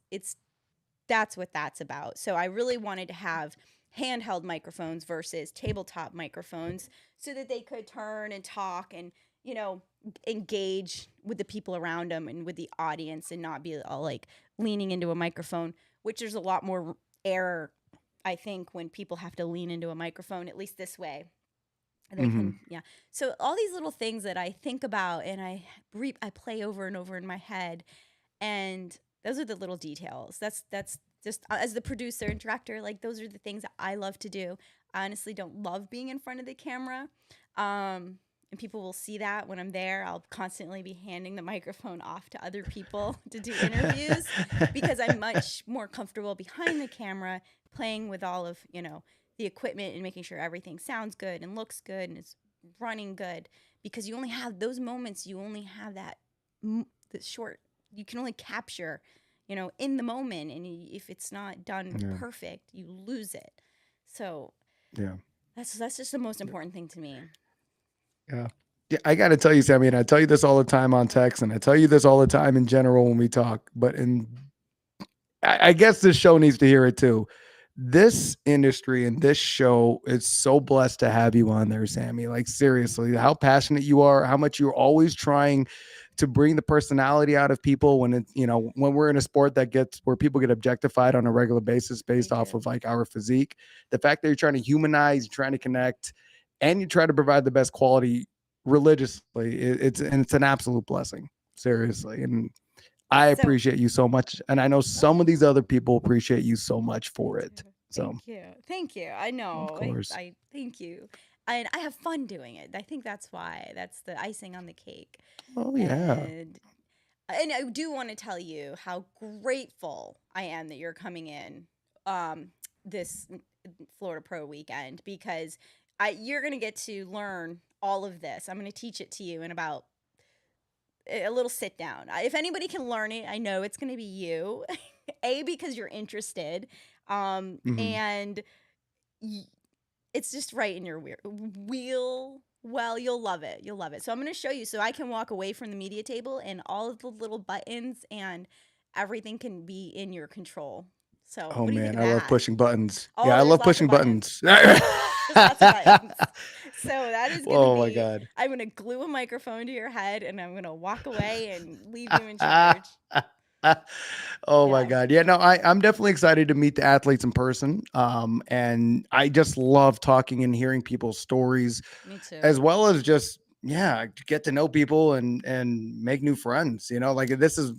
that's what that's about. So I really wanted to have handheld microphones versus tabletop microphones so that they could turn and talk and, you know, engage with the people around them and with the audience and not be all like leaning into a microphone, which there's a lot more error, I think, when people have to lean into a microphone, at least this way. They Hmm. can, yeah. So all these little things that I think about and I play over and over in my head, and those are the little details. That's just as the producer and director, like those are the things that I love to do. I honestly don't love being in front of the camera. And people will see that when I'm there. I'll constantly be handing the microphone off to other people to do interviews because I'm much more comfortable behind the camera playing with all of, the equipment and making sure everything sounds good and looks good and is running good, because you only have those moments, you only have the short, you can only capture, in the moment, and if it's not done Yeah, perfect, you lose it. So yeah, that's just the most important thing to me. yeah. Yeah, I got to tell you, Sammy, and I tell you this all the time on text, and I tell you this all the time in general when we talk, but I guess this show needs to hear it too. This industry and this show is so blessed to have you on there, Sammy. Like, seriously, how passionate you are, how much you're always trying to bring the personality out of people when when we're in a sport that gets where people get objectified on a regular basis based Thank off you. of like our physique. The fact that you're trying to humanize, you're trying to connect, and you try to provide the best quality religiously, it's an absolute blessing. Seriously. And I So appreciate you so much. And I know some of these other people appreciate you so much for thank it. you. So, Thank you. Thank you. I of know. course. I thank you. And I have fun doing it. I think that's why. That's the icing on the cake. Oh, yeah. And I do want to tell you how grateful I am that you're coming in this Florida Pro weekend, because you're going to get to learn all of this. I'm going to teach it to you in about a little sit down. If anybody can learn it, I know it's going to be you. A, because you're interested, Hmm. and y- it's just right in your wheel. Well, you'll love it. You'll love it. So I'm going to show you so I can walk away from the media table and all of the little buttons and everything can be in your control. So Oh what do you think man, of I love that? pushing buttons. Oh, Yeah, I there's love lots of pushing buttons. buttons. There's lots of buttons. So that is going to Oh my be, god. I'm going to glue a microphone to your head and I'm going to walk away and leave you in charge. Oh my Yeah, God. Yeah, no, I'm definitely excited to meet the athletes in person. And I just love talking and hearing people's stories me too. as well as just, yeah, get to know people and make new friends. Like this is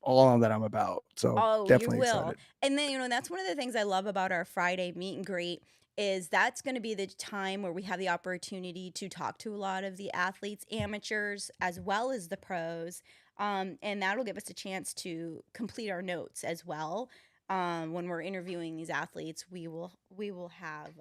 all that I'm about. So Oh, you definitely will. excited. And then, that's one of the things I love about our Friday meet and greet is that's going to be the time where we have the opportunity to talk to a lot of the athletes, amateurs, as well as the pros. And that'll give us a chance to complete our notes as well. When we're interviewing these athletes, we will have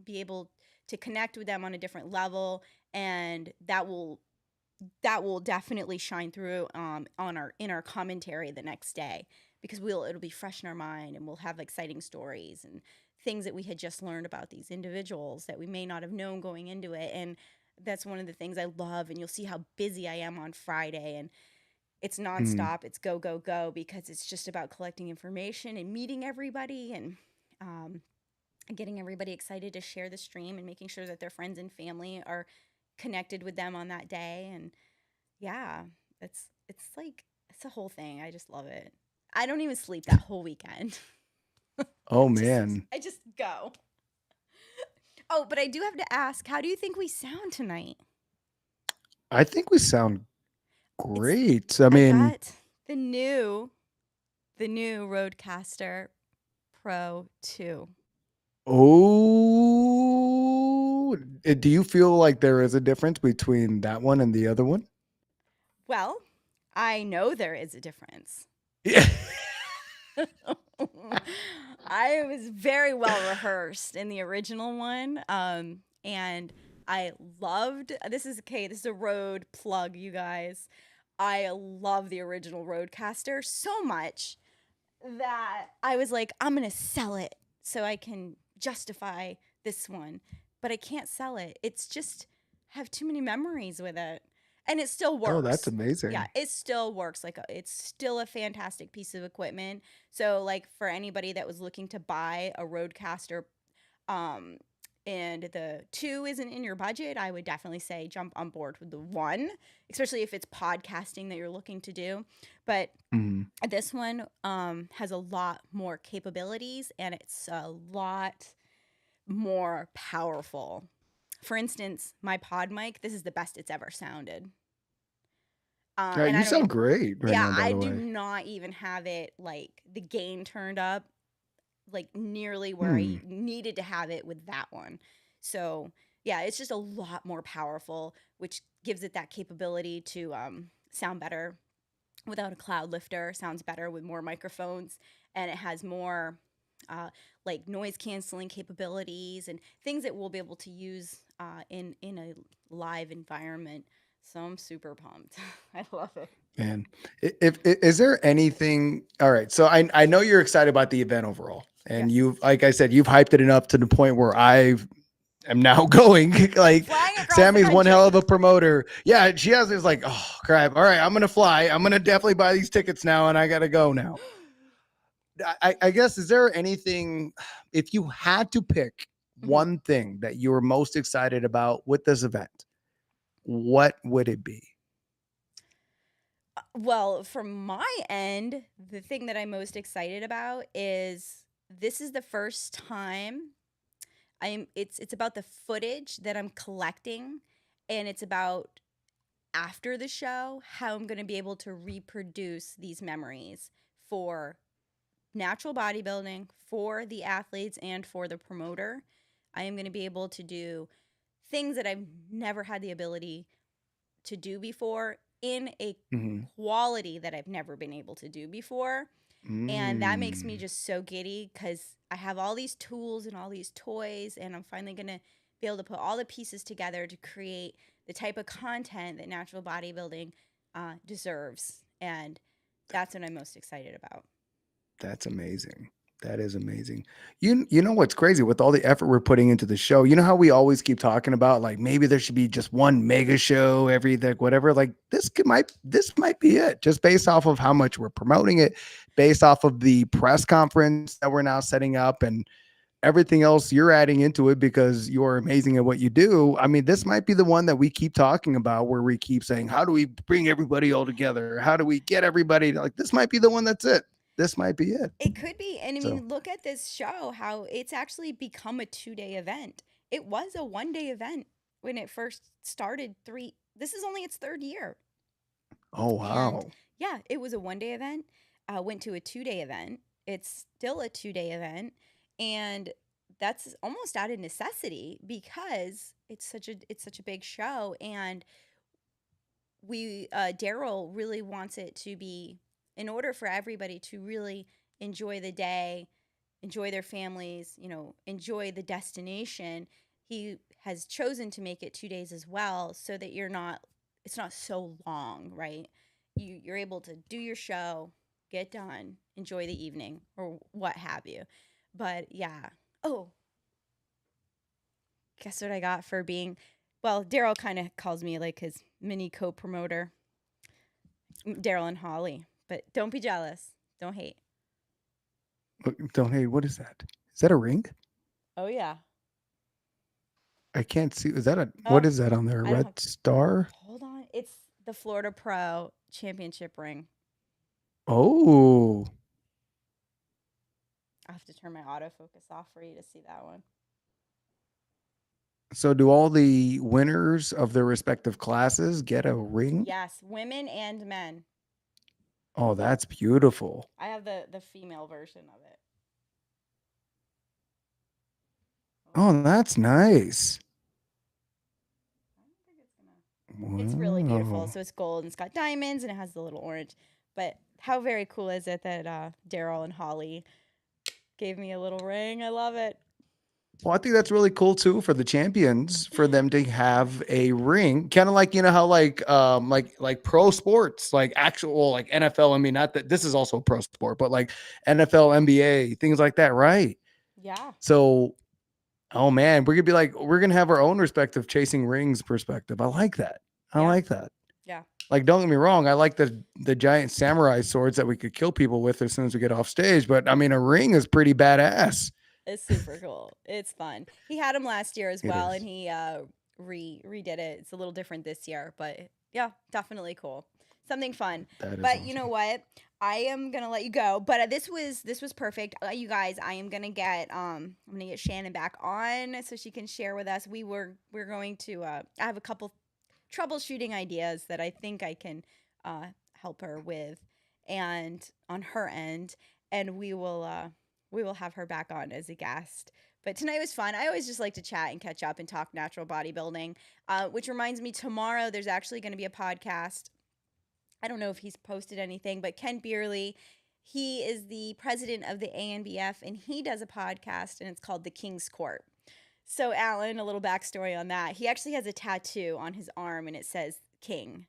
be able to connect with them on a different level, and that will definitely shine through on our commentary the next day because it'll be fresh in our mind and we'll have exciting stories and things that we had just learned about these individuals that we may not have known going into it. And that's one of the things I love. And you'll see how busy I am on Friday, and it's Mm, nonstop. It's go go go because it's just about collecting information and meeting everybody and um, getting everybody excited to share the stream and making sure that their friends and family are connected with them on that day. And yeah, it's like it's a whole thing. I just love it. I don't even sleep that whole weekend. oh just man. I just go. Oh, but I do have to ask, how do you think we sound tonight? I think we sound It's great. I I've mean, got the new Rodecaster Pro 2. oh, do you feel like there is a difference between that one and the other one? Well, I know there is a difference. Yeah. I was very well rehearsed in the original one. And I loved this is okay, this is a road plug, you guys. I love the original Roadcaster so much that I was like, I'm gonna sell it so I can justify this one. But I can't sell it. It's just have too many memories with it. And it still Oh, that's works. Yeah, amazing. it still works. Like it's still a fantastic piece of equipment. So like for anybody that was looking to buy a Roadcaster, um, and the 2 isn't in your budget, I would definitely say jump on board with the 1, especially if it's podcasting that you're looking to do. But Mhm. this one has a lot more capabilities and it's a lot more powerful. For instance, my pod mic, this is the best it's ever sounded. And You I don't sound even, great right yeah, now, by I the do way. not even have it like the gain turned up like nearly where Hmm. I needed to have it with that one. So yeah, it's just a lot more powerful, which gives it that capability to sound better without a cloud lifter, sounds better with more microphones, and it has more like noise canceling capabilities and things that we'll be able to use in a live environment. So I'm super pumped. I love it. Man, if is there anything? All right, so I know you're excited about the event overall, and Yes. you've like I said, you've hyped it enough to the point where I am now going. Like Flying across the Sammy's one hell country. of a promoter. Yeah, she has. It's like, oh crap. All right, I'm gonna fly. I'm gonna definitely buy these tickets now, and I gotta go now. I guess is there anything if you had to pick Mhm. one thing that you were most excited about with this event, what would it be? Well, from my end, the thing that I'm most excited about is this is the first time it's about the footage that I'm collecting, and it's about after the show how I'm going to be able to reproduce these memories for natural bodybuilding, for the athletes and for the promoter. I am going to be able to do things that I've never had the ability to do before in a Mhm. quality that I've never been able to do before. And that makes me Mm. just so giddy because I have all these tools and all these toys, and I'm finally going to be able to put all the pieces together to create the type of content that natural bodybuilding deserves. And that's what I'm most excited about. That's amazing. That is amazing. You know what's crazy with all the effort we're putting into the show? You know how we always keep talking about like maybe there should be just one mega show every like whatever. Like this might be it, just based off of how much we're promoting it, based off of the press conference that we're now setting up and everything else you're adding into it because you're amazing at what you do. I mean, this might be the one that we keep talking about where we keep saying, how do we bring everybody all together? How do we get everybody like this might be the one that's it. This might be it. It could be. And I So, mean, look at this show, how it's actually become a 2 day event. It was a 1 day event when it first started. This is only its third year. oh And wow. yeah, it was a 1 day event, went to a 2 day event. It's still a 2 day event. And that's almost out of necessity because it's such a big show. And we Daryl really wants it to be, in order for everybody to really enjoy the day, enjoy their families, enjoy the destination. He has chosen to make it 2 days as well, so that it's not so long, right? You're able to do your show, get done, enjoy the evening, or what have you. But yeah. Oh, guess what I got for being, well, Daryl kind of calls me like his mini co-promoter. Daryl and Holly. But don't be jealous. Don't hate. Don't hey, what is that? Is that a ring? Oh yeah. I can't see. Is that a what Oh, is that on there? A I don't red have. star? Hold on. It's the Florida Pro Championship ring. Oh. I have to turn my autofocus off for you to see that one. So do all the winners of their respective classes get a ring? Yes, women and men. Oh, that's beautiful. I have the female version of it. Oh, that's nice. I don't think it's gonna. It's really beautiful. Wow. So it's gold and it's got diamonds and it has the little orange. But how very cool is it that Daryl and Holly gave me a little ring? I love it. Well, I think that's really cool too for the champions for them to have a ring, kind of like you know how like pro sports, like actual like NFL. I mean, not that this is also a pro sport, but like NFL, NBA, things like that, right? Yeah. So, oh man, we're gonna be like we're gonna have our own respective chasing rings perspective. I like that. I Yeah. like that. Yeah. Like, don't get me wrong, I like the giant samurai swords that we could kill people with as soon as we get off stage. But I mean, a ring is pretty badass. It's super cool. It's fun. He had them last year as It well, and is. he redid it. It's a little different this year, but yeah, definitely cool. Something fun. That is But you know awesome. what? I am gonna let you go. But this was perfect, you guys. I'm gonna get Shannon back on so she can share with us. We're going to. I have a couple troubleshooting ideas that I think I can help her with, and on her end, and we will have her back on as a guest. But tonight was fun. I always just like to chat and catch up and talk natural bodybuilding. Which reminds me, tomorrow there's actually going to be a podcast. I don't know if he's posted anything, but Ken Beerley, he is the president of the ANBF, and he does a podcast, and it's called The King's Court. So, Alan, a little backstory on that. He actually has a tattoo on his arm, and it says King.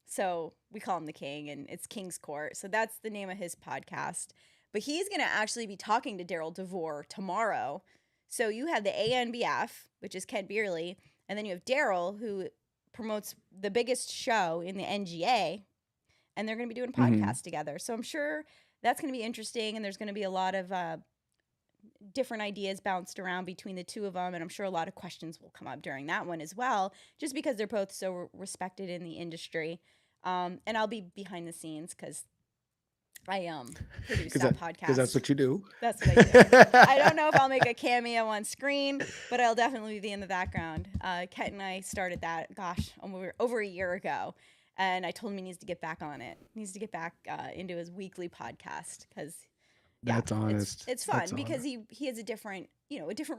So we call him the King, and it's King's Court. So that's the name of his podcast. But he's going to actually be talking to Daryl DeVore tomorrow. So you have the ANBF, which is Ken Beerley, and then you have Daryl, who promotes the biggest show in the NGA, and they're going to be doing a Mhm. podcast together. So I'm sure that's going to be interesting, and there's going to be a lot of different ideas bounced around between the two of them, and I'm sure a lot of questions will come up during that one as well, just because they're both so respected in the industry. And I'll be behind the scenes because I produce that Because that's podcast. what you do. That's what I do. I don't know if I'll make a cameo on screen, but I'll definitely be in the background. Ket and I started that, gosh, over a year ago. And I told him he needs to get back on it. He needs to get back into his weekly podcast because, yeah, That's it's honest. it's That's fun because honest. he has a different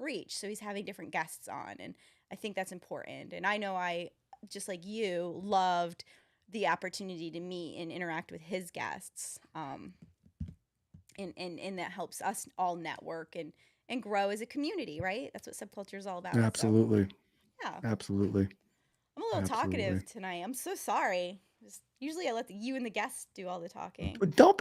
reach. So he's having different guests on, and I think that's important. And I know I, just like you, loved the opportunity to meet and interact with his guests. And that helps us all network and grow as a community, right? That's what subculture is all about. So Absolutely. yeah, Absolutely. I'm a little Absolutely. talkative tonight. I'm so sorry. Usually I let you and the guests do all the talking. But don't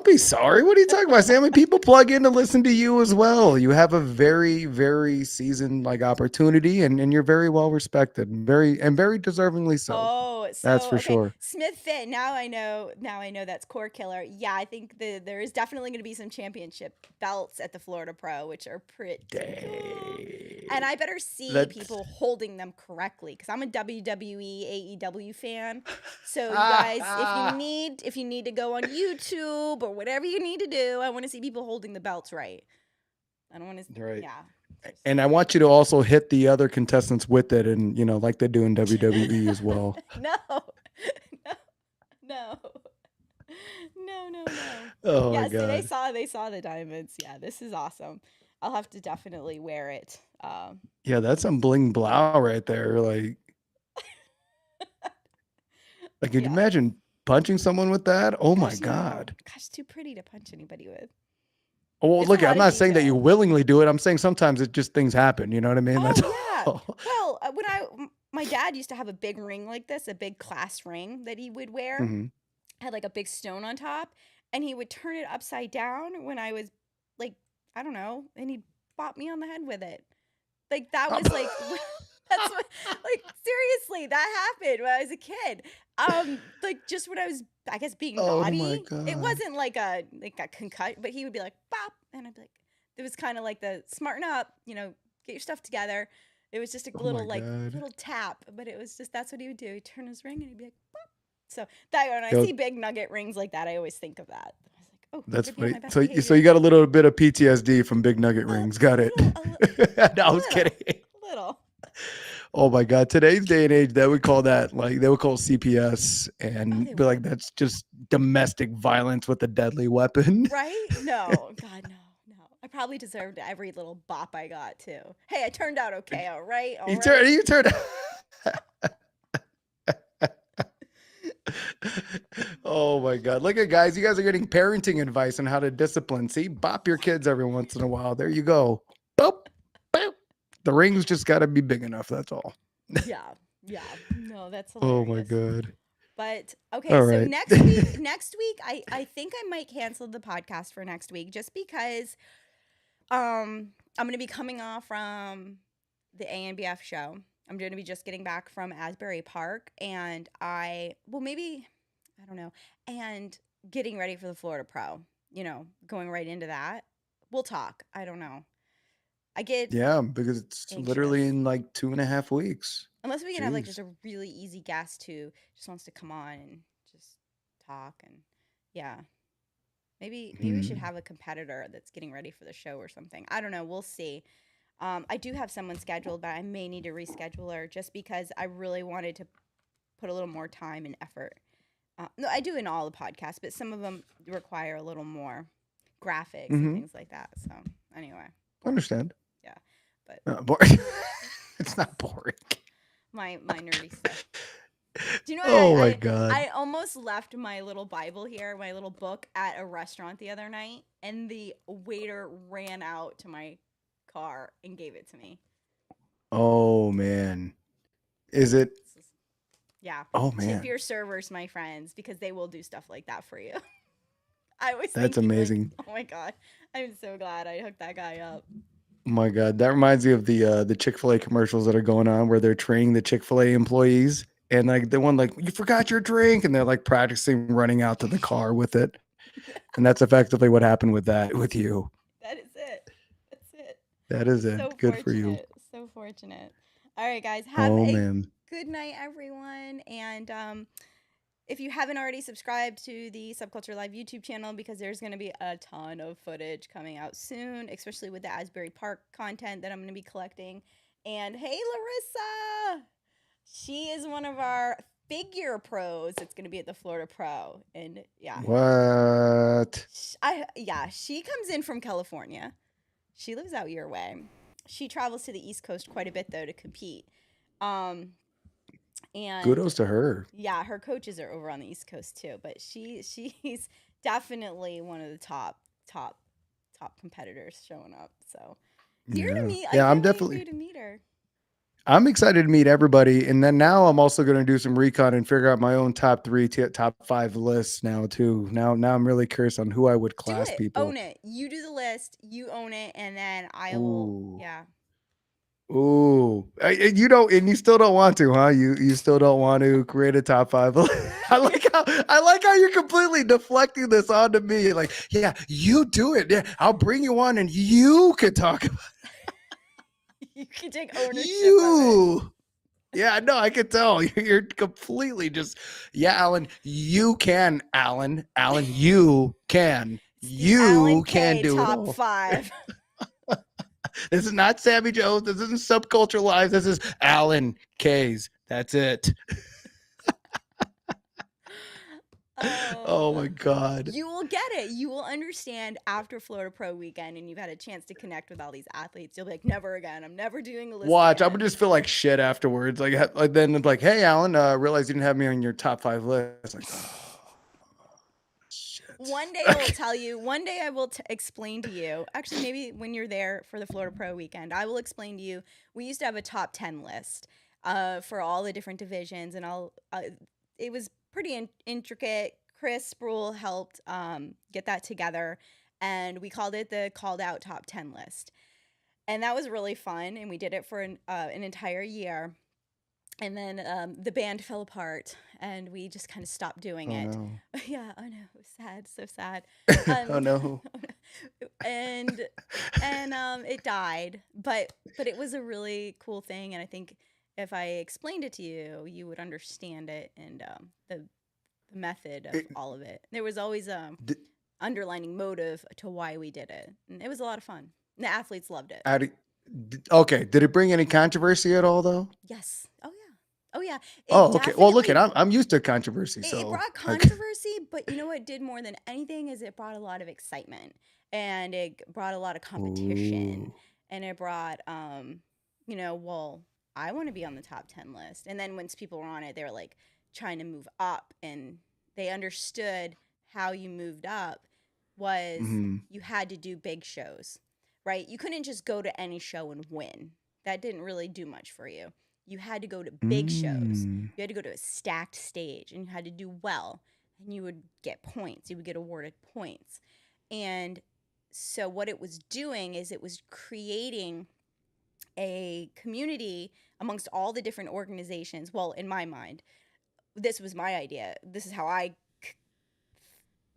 be sorry. What are you talking about, Sammy? People plug in to listen to you as well. You have a very, very seasoned like opportunity, and you're very well respected, very deservingly so. Oh, That's so for okay, sure. Smith Fit. Now I know. Now I know that's Core Killer. Yeah, I think there is definitely going to be some championship belts at the Florida Pro, which are pretty cool. And Dang. I better see That's people holding them correctly because I'm a WWE AEW fan. So you guys, if you need to go on YouTube or whatever you need to do, I want to see people holding the belts right. I don't want to. right. Yeah. And I want you to also hit the other contestants with it, and like they do in WWE as well. No, no, no, no, no, no. Oh my Yeah, see, god. they saw the diamonds. Yeah, this is awesome. I'll have to definitely wear it. Yeah, that's some bling blow right there. Like, could you Yeah. imagine punching someone with that? Oh my Gosh, no. god. Gosh, too pretty to punch anybody with. Oh, well, It's a look, I'm lot of not saying that you detail. willingly do it. I'm saying sometimes it just things happen. You know what I mean? That's Oh yeah. all. Well, my dad used to have a big ring like this, a big class ring that he would wear. hmm Had like a big stone on top, and he would turn it upside down when I was like, I don't know, and he'd bop me on the head with it. Like that was like that's what like seriously, that happened when I was a kid. Like just when I was I guess being Oh my naughty. It god. wasn't like a concut, but he would be like bop and I'd be like it was kind of like the smarten up, get your stuff together. It was just a Oh my little like god. little tap, but it was just that's what he would do. He'd turn his ring and he'd be like bop. So that when I Yo, see big nugget rings like that, I always think of that. I was like, oh, that's never be on funny. my best So behavior. you got a little bit of PTSD from big nugget rings. Got it. No, I was Little, kidding. little. Oh my god. Today's day and age, that would call that like they would call CPS Oh, and they be like, would. that's just domestic violence with a deadly weapon. Right? No, God, no, no. I probably deserved every little bop I got too. Hey, I turned out okay. All right, all right. You turned Oh my god. Look at guys, you guys are getting parenting advice on how to discipline. See, bop your kids every once in a while. There you go. Boop, boop. The rings just got to be big enough, that's all. Yeah, yeah. No, that's Oh my hilarious. god. But okay, All so right. next week, I think I might cancel the podcast for next week just because I'm gonna be coming off from the ANBF show. I'm going to be just getting back from Asbury Park, and maybe I don't know, and getting ready for the Florida Pro. Going right into that. We'll talk. I don't know. I get Yeah, because it's literally anxious in like 2.5 weeks. unless we can have like Jeez. just a really easy guest who just wants to come on and just talk and yeah. Maybe we should Hmm. have a competitor that's getting ready for the show or something. I don't know. We'll see. I do have someone scheduled, but I may need to reschedule her just because I really wanted to put a little more time and effort. No, I do in all the podcasts, but some of them require a little more graphics and hmm things like that. So anyway, boring. Understand. Yeah, but Boring. It's not boring. my nerdy stuff. Do you know what Oh my god. I almost left my little Bible here, my little book at a restaurant the other night, and the waiter ran out to my car and gave it to me. Oh man. Is it? Yeah. Oh Tip man. your servers, my friends, because they will do stuff like that for you. I was That's thinking like, amazing. oh my god, I'm so glad I hooked that guy up. Oh my god, that reminds me of the Chick-fil-A commercials that are going on where they're training the Chick-fil-A employees and like the one like you forgot your drink and they're like practicing running out to the car with it. And that's effectively what happened with that with you. That is it. That's it. That is So it. Good for you. fortunate. So fortunate. All right, guys. Have Oh a man. good night, everyone. And if you haven't already subscribed to the Subculture Live YouTube channel, because there's going to be a ton of footage coming out soon, especially with the Asbury Park content that I'm going to be collecting. And hey, Larissa, she is one of our figure pros that's going to be at the Florida Pro. And yeah, What? she comes in from California. She lives out your way. She travels to the East Coast quite a bit though to compete. Um, and Kudos to her. yeah, her coaches are over on the East Coast too, but she's definitely one of the top competitors showing up. So here to Yeah. meet, I Yeah, I'm can't wait for definitely you to meet her. I'm excited to meet everybody, and then now I'm also going to do some recon and figure out my own top three, top five lists now too. Now I'm really curious on who I would Do class it. people. Own it. You do the list. You own it, and then I will. Ooh, Yeah. ooh, and you don't, and you still don't want to, huh? You still don't want to create a top five. I like how you're completely deflecting this onto me. Like, yeah, you do it. Yeah, I'll bring you on, and you could talk about You can take ownership of it. you. Yeah, no, I could tell. You're completely just, yeah, Alan, you can, Alan. Alan, you can. It's the Alan You can K do it top all. 5. This is not Sammy Jones. This isn't Subculture Live. This is Alan K's. That's it. Oh Oh, my God. you will get it. You will understand after Florida Pro Weekend, and you've had a chance to connect with all these athletes. You'll be like, never again. I'm never doing a list Watch, I'm again. gonna just feel like shit afterwards. Like then it's like, hey, Alan, realize you didn't have me on your top five list. Like, oh, shit. One day I will tell you. One day I will explain to you. Actually, maybe when you're there for the Florida Pro Weekend, I will explain to you. We used to have a top 10 list for all the different divisions, and it was pretty intricate. Chris Sproul helped get that together, and we called it the Called Out Top 10 list. And that was really fun, and we did it for an entire year. And then the band fell apart, and we just kind of stopped doing Oh it. no. Yeah, I know, it was sad, so sad. Oh no. And it died, but it was a really cool thing, and I think if I explained it to you, you would understand it, and the method of all of it. There was always a D- underlining motive to why we did it, and it was a lot of fun. And the athletes loved it. Okay. Did it bring any controversy at all, though? Yes. Oh yeah. Oh yeah. It Oh, okay. Well, look, definitely I'm used to controversy, it so brought controversy, but you know what did more than anything is it brought a lot of excitement, and it brought a lot of competition, Ooh. and it brought well, I want to be on the top 10 list. And then once people were on it, they were like trying to move up, and they understood how you moved up was Mhm. you had to do big shows, right? You couldn't just go to any show and win. That didn't really do much for you. You had to go to big shows. Mm. You had to go to a stacked stage, and you had to do well, and you would get points. You would get awarded points. And so what it was doing is it was creating a community amongst all the different organizations. Well, in my mind, this was my idea. This is how I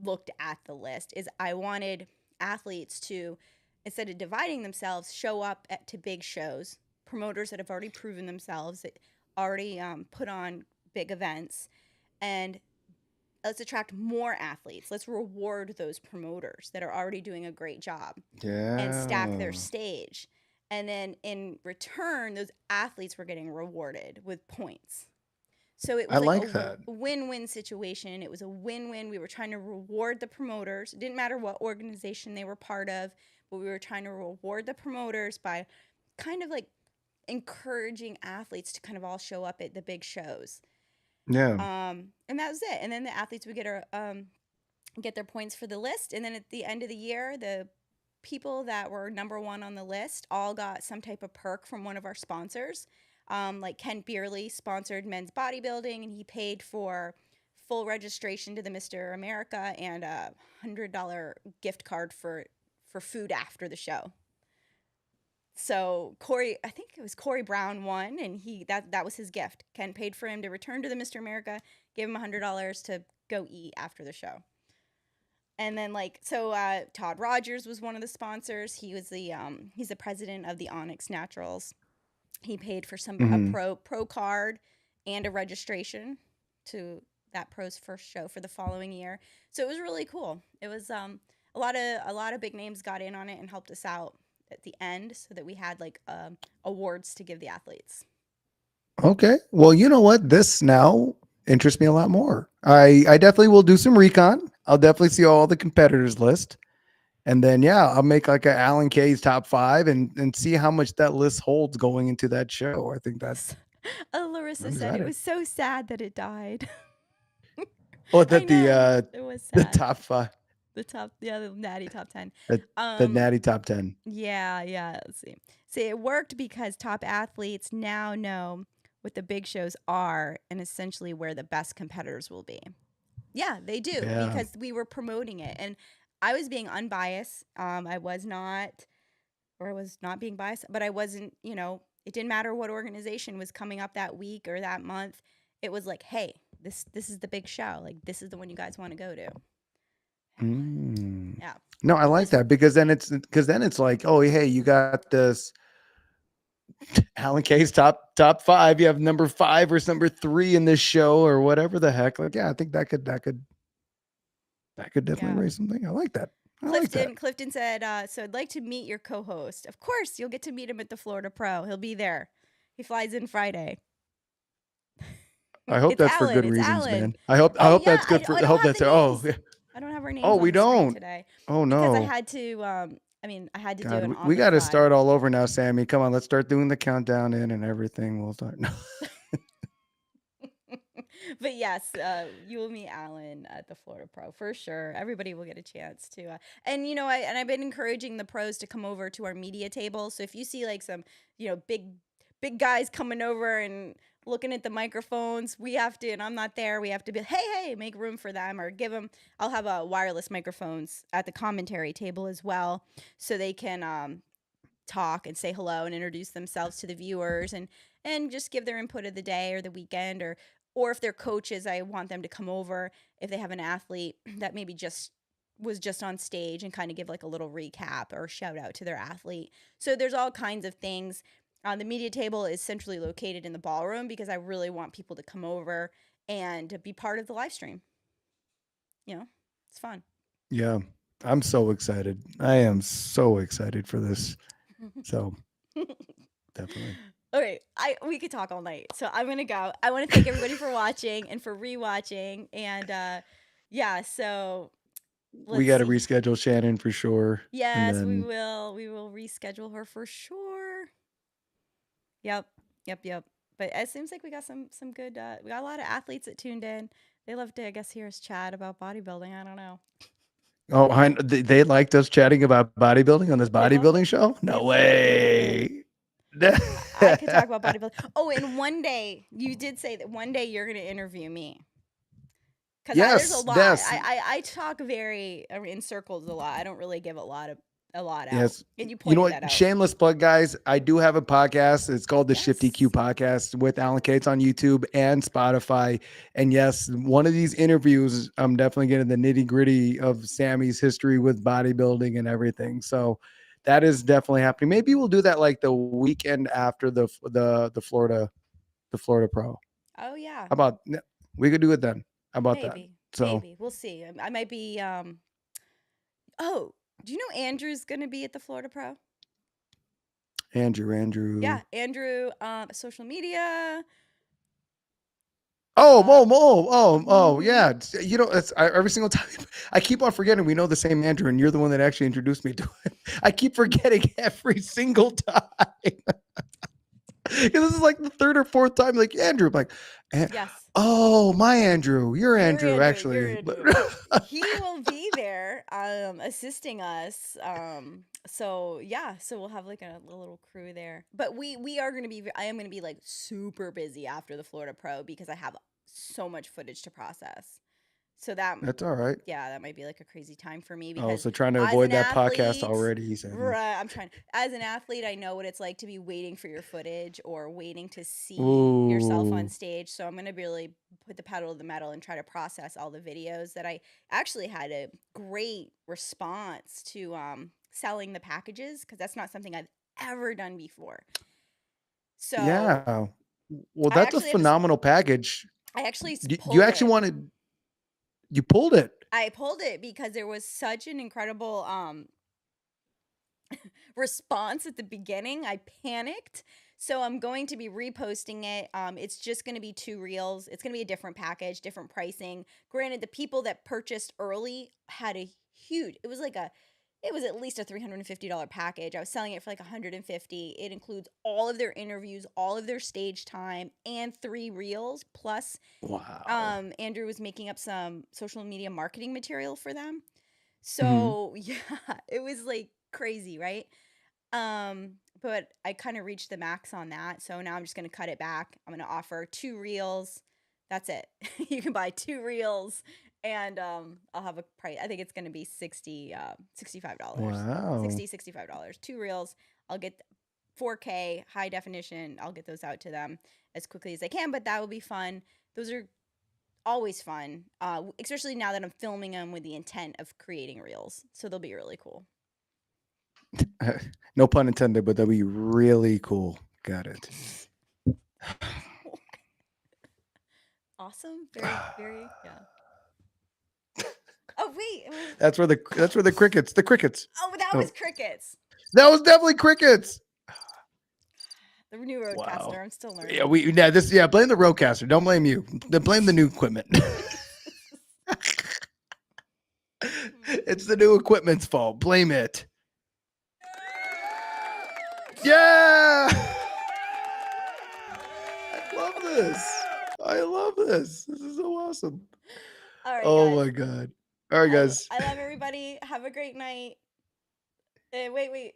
looked at the list is I wanted athletes to, instead of dividing themselves, show up to big shows, promoters that have already proven themselves, that already put on big events, and let's attract more athletes. Let's reward those promoters that are already doing a great job and stack their Yeah. stage. And then in return, those athletes were getting rewarded with points. So it I was like a like that. win-win situation. It was a win-win. We were trying to reward the promoters. It didn't matter what organization they were part of, but we were trying to reward the promoters by kind of like encouraging athletes to kind of all show up at the big shows. Yeah. And that was it. And then the athletes would get their points for the list. And then at the end of the year, the people that were number one on the list all got some type of perk from one of our sponsors. Like Ken Beerley sponsored men's bodybuilding, and he paid for full registration to the Mr. America and a $100 gift card for food after the show. So Corey, I think it was Corey Brown won, and that was his gift. Ken paid for him to return to the Mr. America, gave him $100 to go eat after the show. And then Todd Rogers was one of the sponsors. He was he's the president of the Onyx Naturals. He paid for a Mhm. pro card and a registration to that pro's first show for the following year. So it was really cool. It was a lot of big names got in on it and helped us out at the end, so that we had awards to give the athletes. Okay. Well, you know what? This now interests me a lot more. I definitely will do some recon. I'll definitely see all the competitors list. And then yeah, I'll make like a Alan K's top five and see how much that list holds going into that show. I think that Larissa I'm said it excited. was so sad that it died. Oh, I that know. It was the sad. top five, The natty top 10. the Um natty top 10. yeah, let's see. See, it worked because top athletes now know what the big shows are and essentially where the best competitors will be. Yeah, they do Yeah. because we were promoting it, and I was being unbiased. I was not, or I was not being biased, but I wasn't. It didn't matter what organization was coming up that week or that month. It was like, hey, this is the big show. Like, this is the one you guys want to go to. Mm. Yeah, No, I it like was. that because then it's like, oh, hey, you got this Alan K's top five. You have number five or number three in this show or whatever the heck. Like, yeah, I think that could definitely Yeah. raise something. I like that. I like that. Clifton said, so I'd like to meet your co-host. Of course, you'll get to meet him at the Florida Pro. He'll be there. He flies in Friday. I hope It's that's for Alan. good It's reasons, Alan. man. I hope Yeah, that's good for. I I don't hope have that's the names. yeah. I don't have our Oh, names on we the screen don't. today Oh because I no. had to. I had to do God, it we on the got to fly. start all over now, Sammy. Come on, let's start doing the countdown in and everything. We'll start. No. But yes, you will meet Alan at the Florida Pro for sure. Everybody will get a chance to, and I've been encouraging the pros to come over to our media table. So if you see like some, big guys coming over and looking at the microphones, we have to, and I'm not there. We have to be, hey, make room for them or give them. I'll have wireless microphones at the commentary table as well, so they can talk and say hello and introduce themselves to the viewers and just give their input of the day or the weekend or if they're coaches, I want them to come over if they have an athlete that maybe just was just on stage and kind of give like a little recap or shout out to their athlete. So there's all kinds of things. The media table is centrally located in the ballroom because I really want people to come over and be part of the live stream. It's fun. Yeah, I'm so excited. I am so excited for this. So definitely. Okay, we could talk all night. So I'm gonna go. I want to thank everybody for watching and for rewatching. And yeah, so We let's got to see. reschedule Shannon for sure. And Yes, we then will. We will reschedule her for sure. Yep, yep. But it seems like we got some good. We got a lot of athletes that tuned in. They love to, I guess, hear us chat about bodybuilding. I don't know. they liked us chatting about bodybuilding on this They love it. bodybuilding show. They No love it. They love it. way. I could talk about bodybuilding. Oh, and one day you did say that one day you're going to interview me. Because there's a Yes, lot. yes, I talk very in circles a lot. I don't really give a lot out. yes. And you You know pointed that what? out. Shameless plug, guys. I do have a podcast. It's called the Shifty Q Yes. Podcast with Alan Cates on YouTube and Spotify. And yes, one of these interviews, I'm definitely getting the nitty gritty of Sammy's history with bodybuilding and everything. So that is definitely happening. Maybe we'll do that like the weekend after the Florida Pro. How Oh yeah. about we could do it then? How about that? Maybe. So We'll see. I might be. Oh, do you know Andrew's gonna be at the Florida Pro? Andrew. Yeah, Andrew. Social media. Oh, Uh. yeah. Mhm. Every single time I keep on forgetting we know the same Andrew, and you're the one that actually introduced me to it. I keep forgetting every single time. This is like the third or fourth time. Like Andrew, I'm like, Yes. oh, my Andrew, you're You're Andrew, Andrew. You're actually. Andrew. He will be there, assisting us. So yeah, so we'll have like a little crew there. But we are gonna be. I am gonna be like super busy after the Florida Pro because I have so much footage to process. So That's all right. that might be like a crazy time for me Oh, because so trying to as avoid an that podcast athlete, already, Sammy. right, I'm trying. As an athlete, I know what it's like to be waiting for your footage or waiting to see yourself on Ooh, stage. So I'm gonna really put the pedal to the metal and try to process all the videos that I actually had a great response to selling the packages because that's not something I've ever done before. So yeah. Well, I that's a actually have to. phenomenal package. I actually You pulled actually it. wanted, you pulled it. I pulled it because there was such an incredible response at the beginning. I panicked. So I'm going to be reposting it. It's just going to be 2 reels. It's going to be a different package, different pricing. Granted, the people that purchased early had a huge, it was at least a $350 package. I was selling it for like $150. It includes all of their interviews, all of their stage time, and 3 reels. Plus, Wow. Andrew was making up some social media marketing material for them. Mhm. So yeah, it was like crazy, right? But I kind of reached the max on that. So now I'm just going to cut it back. I'm going to offer 2 reels. That's it. You can buy 2 reels and I'll have a price. I think it's going to be $65. Wow. $65. 2 reels. I'll get 4K high definition. I'll get those out to them as quickly as I can, but that will be fun. Those are always fun, especially now that I'm filming them with the intent of creating reels. So they'll be really cool. No pun intended, but that'll be really cool. Got it. Awesome. Very, very, yeah. Oh wait. That's where the crickets. The crickets. Oh, that was crickets. That was definitely crickets. The new roadcaster. Wow. I'm still learning. Blame the roadcaster. Don't blame you. Blame the new equipment. It's the new equipment's fault. Blame it. Yeah. I love this. This is so awesome. All right. Oh guys. my God. All right, guys. I love everybody. Have a great night. Wait.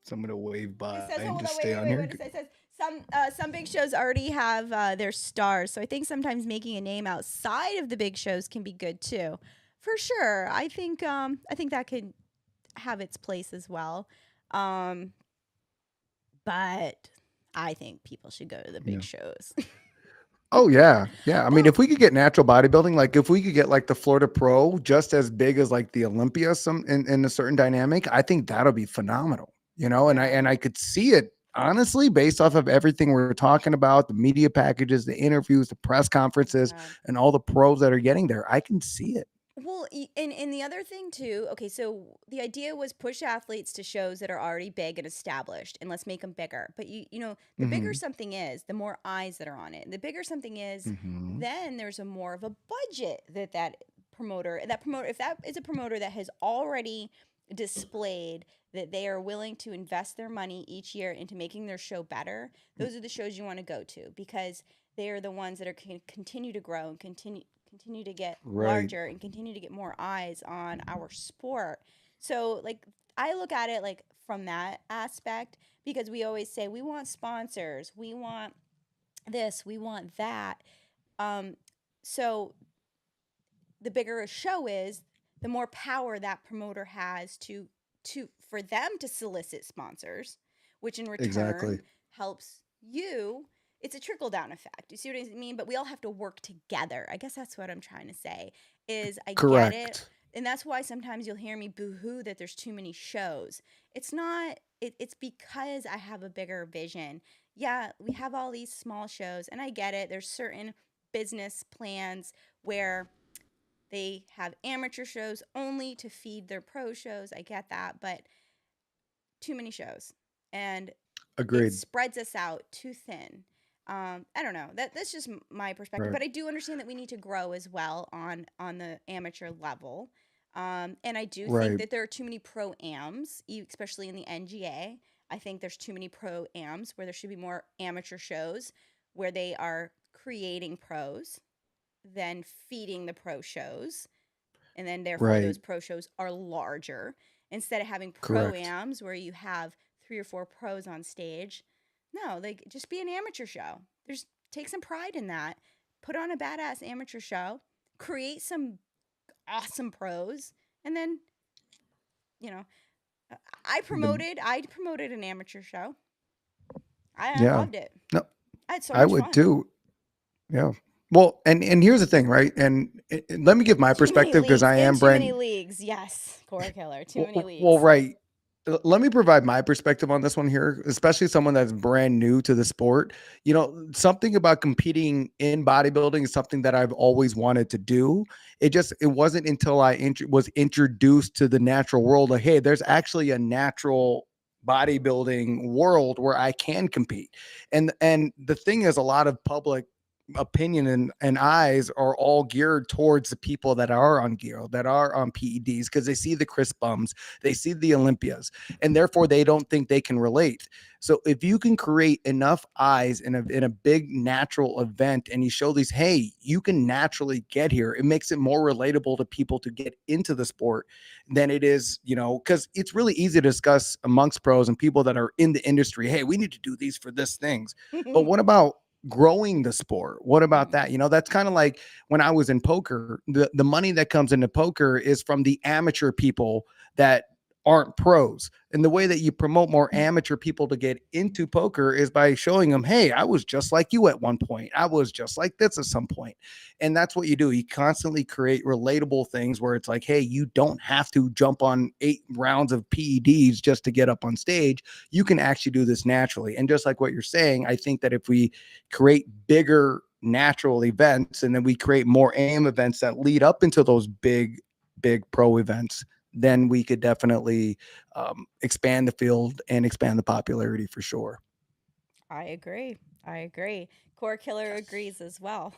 So I'm gonna wave by It says, and hold just on, stay on here. It says some big shows already have their stars, so I think sometimes making a name outside of the big shows can be good too. For sure, I think that could have its place as well. But I think people should go to the big shows. Oh yeah. I mean, if we could get natural bodybuilding, like if we could get like the Florida Pro just as big as like the Olympia, in a certain dynamic, I think that'll be phenomenal. And I could see it honestly based off of everything we're talking about, the media packages, the interviews, the press conferences, and all the pros that are getting there. I can see it. Well, and the other thing too, okay, so the idea was push athletes to shows that are already big and established, and let's make them bigger. But the bigger something is, the more eyes that are on it. And the bigger something is, then there's more of a budget that promoter, if that is a promoter that has already displayed that they are willing to invest their money each year into making their show better, those are the shows you want to go to, because they are the ones that are can continue to grow and continue to get larger and continue to get more eyes on our sport. So like I look at it like from that aspect, because we always say we want sponsors, we want this, we want that. So the bigger a show is, the more power that promoter has to for them to solicit sponsors, which in return helps you. It's a trickle-down effect. You see what I mean? But we all have to work together. I guess that's what I'm trying to say, is I get it. And that's why sometimes you'll hear me boo-hoo that there's too many shows. It's not, it's because I have a bigger vision. Yeah, we have all these small shows, and I get it. There's certain business plans where they have amateur shows only to feed their pro shows. I get that, but too many shows. And Agreed. It spreads us out too thin. I don't know. That's just my perspective, but I do understand that we need to grow as well on the amateur level. And I do think that there are too many pro-ams, especially in the NGA. I think there's too many pro-ams where there should be more amateur shows where they are creating pros, then feeding the pro shows, and then therefore those pro shows are larger, instead of having pro-ams where you have 3 or 4 pros on stage. No, like just be an amateur show. Take some pride in that. Put on a badass amateur show, create some awesome pros, and then I promoted an amateur show. I loved it. No, I had so much fun. too. Yeah. Well, and here's the thing, right? And let me give my perspective, because I am brand. Too many leagues, yes, core killer. Too many leagues. Well, right. Let me provide my perspective on this one here, especially someone that's brand new to the sport. Something about competing in bodybuilding is something that I've always wanted to do. It wasn't until I was introduced to the natural world of, hey, there's actually a natural bodybuilding world where I can compete. And the thing is, a lot of public opinion and eyes are all geared towards the people that are on gear, that are on PEDs, because they see the Chris Bums, they see the Olympias, and therefore they don't think they can relate. So if you can create enough eyes in a big natural event, and you show these, hey, you can naturally get here, it makes it more relatable to people to get into the sport than it is, because it's really easy to discuss amongst pros and people that are in the industry. Hey, we need to do these for this things. But what about growing the sport? What about Mhm. that? That's kind of like when I was in poker, the money that comes into poker is from the amateur people that aren't pros. And the way that you promote more amateur people to get into poker is by showing them, hey, I was just like you at one point. I was just like this at some point. And that's what you do. You constantly create relatable things where it's like, hey, you don't have to jump on 8 rounds of PEDs just to get up on stage. You can actually do this naturally. And just like what you're saying, I think that if we create bigger natural events and then we create more AM events that lead up into those big pro events, then we could definitely expand the field and expand the popularity for sure. I agree. I agree. Core Killer agrees as well.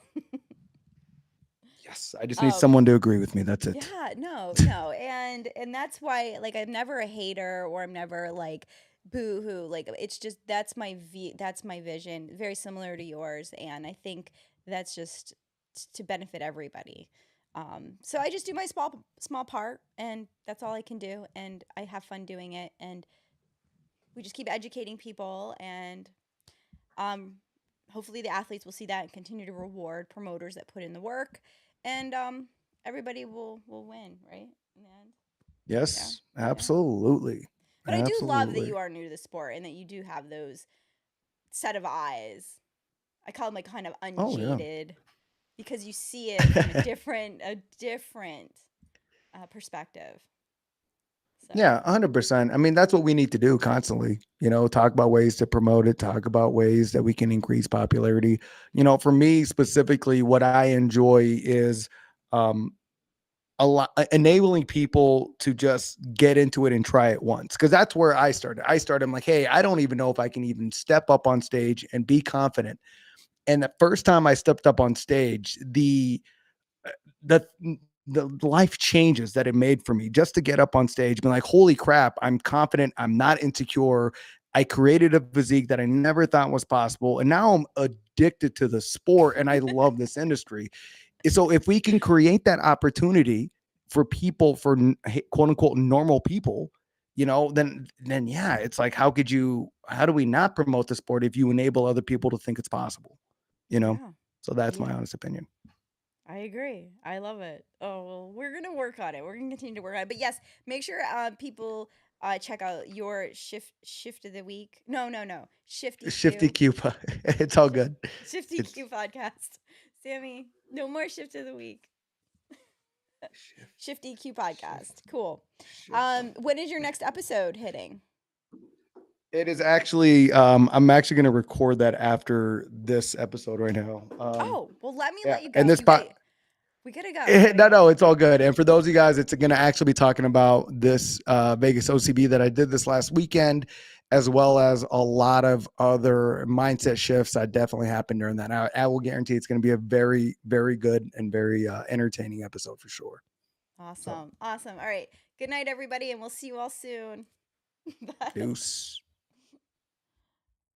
Yes, I just need um, someone to agree with me. That's it. Yeah, no, and that's why, like, I'm never a hater, or I'm never like boo hoo. Like, it's just that's my vision, very similar to yours, and I think that's just to benefit everybody. So I just do my small part, and that's all I can do, and I have fun doing it, and we just keep educating people, and um, hopefully the athletes will see that and continue to reward promoters that put in the work, and everybody will win, right? In the end. Yeah, Yes, yeah. absolutely. But I do love that Absolutely. you are new to the sport and that you do have those set of eyes. I call them like kind of Oh yeah. unjaded because you see it from a different perspective. Yeah, So 100%. I mean, that's what we need to do constantly. Talk about ways to promote it, talk about ways that we can increase popularity. For me specifically, what I enjoy is um, a lot enabling people to just get into it and try it once, because that's where I started. I'm like, hey, I don't even know if I can even step up on stage and be confident. And the first time I stepped up on stage, the the life changes that it made for me just to get up on stage, being like, holy crap, I'm confident, I'm not insecure. I created a physique that I never thought was possible, and now I'm addicted to the sport and I love this industry. So if we can create that opportunity for people, for quote unquote normal people, then yeah, it's like, how do we not promote the sport if you enable other people to think it's possible, you know yeah, so that's my yeah. honest opinion. I agree. I love it. Oh, well, we're gonna work on it. We're gonna continue to work on it. But yes, make sure people check out your shift of the week. No, Shifty Shifty Q. Cuba. It's all Sh- good. Shifty It's Q podcast. Sammy, no more shift of the week. shift, Shifty Q shift, podcast. Cool. shift. When is your next episode hitting? It is actually I'm actually going to record that after this episode right now. Oh, well, let me Yeah, let you and go. this pot. We gotta go. We gotta No, go. no, it's all good. And for those of you guys, it's going to actually be talking about this Vegas OCB that I did this last weekend, as well as a lot of other mindset shifts that definitely happened during that. I will guarantee it's going to be a very, very good and very entertaining episode for sure. So, Awesome. Awesome. All right. Good night, everybody, and we'll see you all soon. Bye. deuce.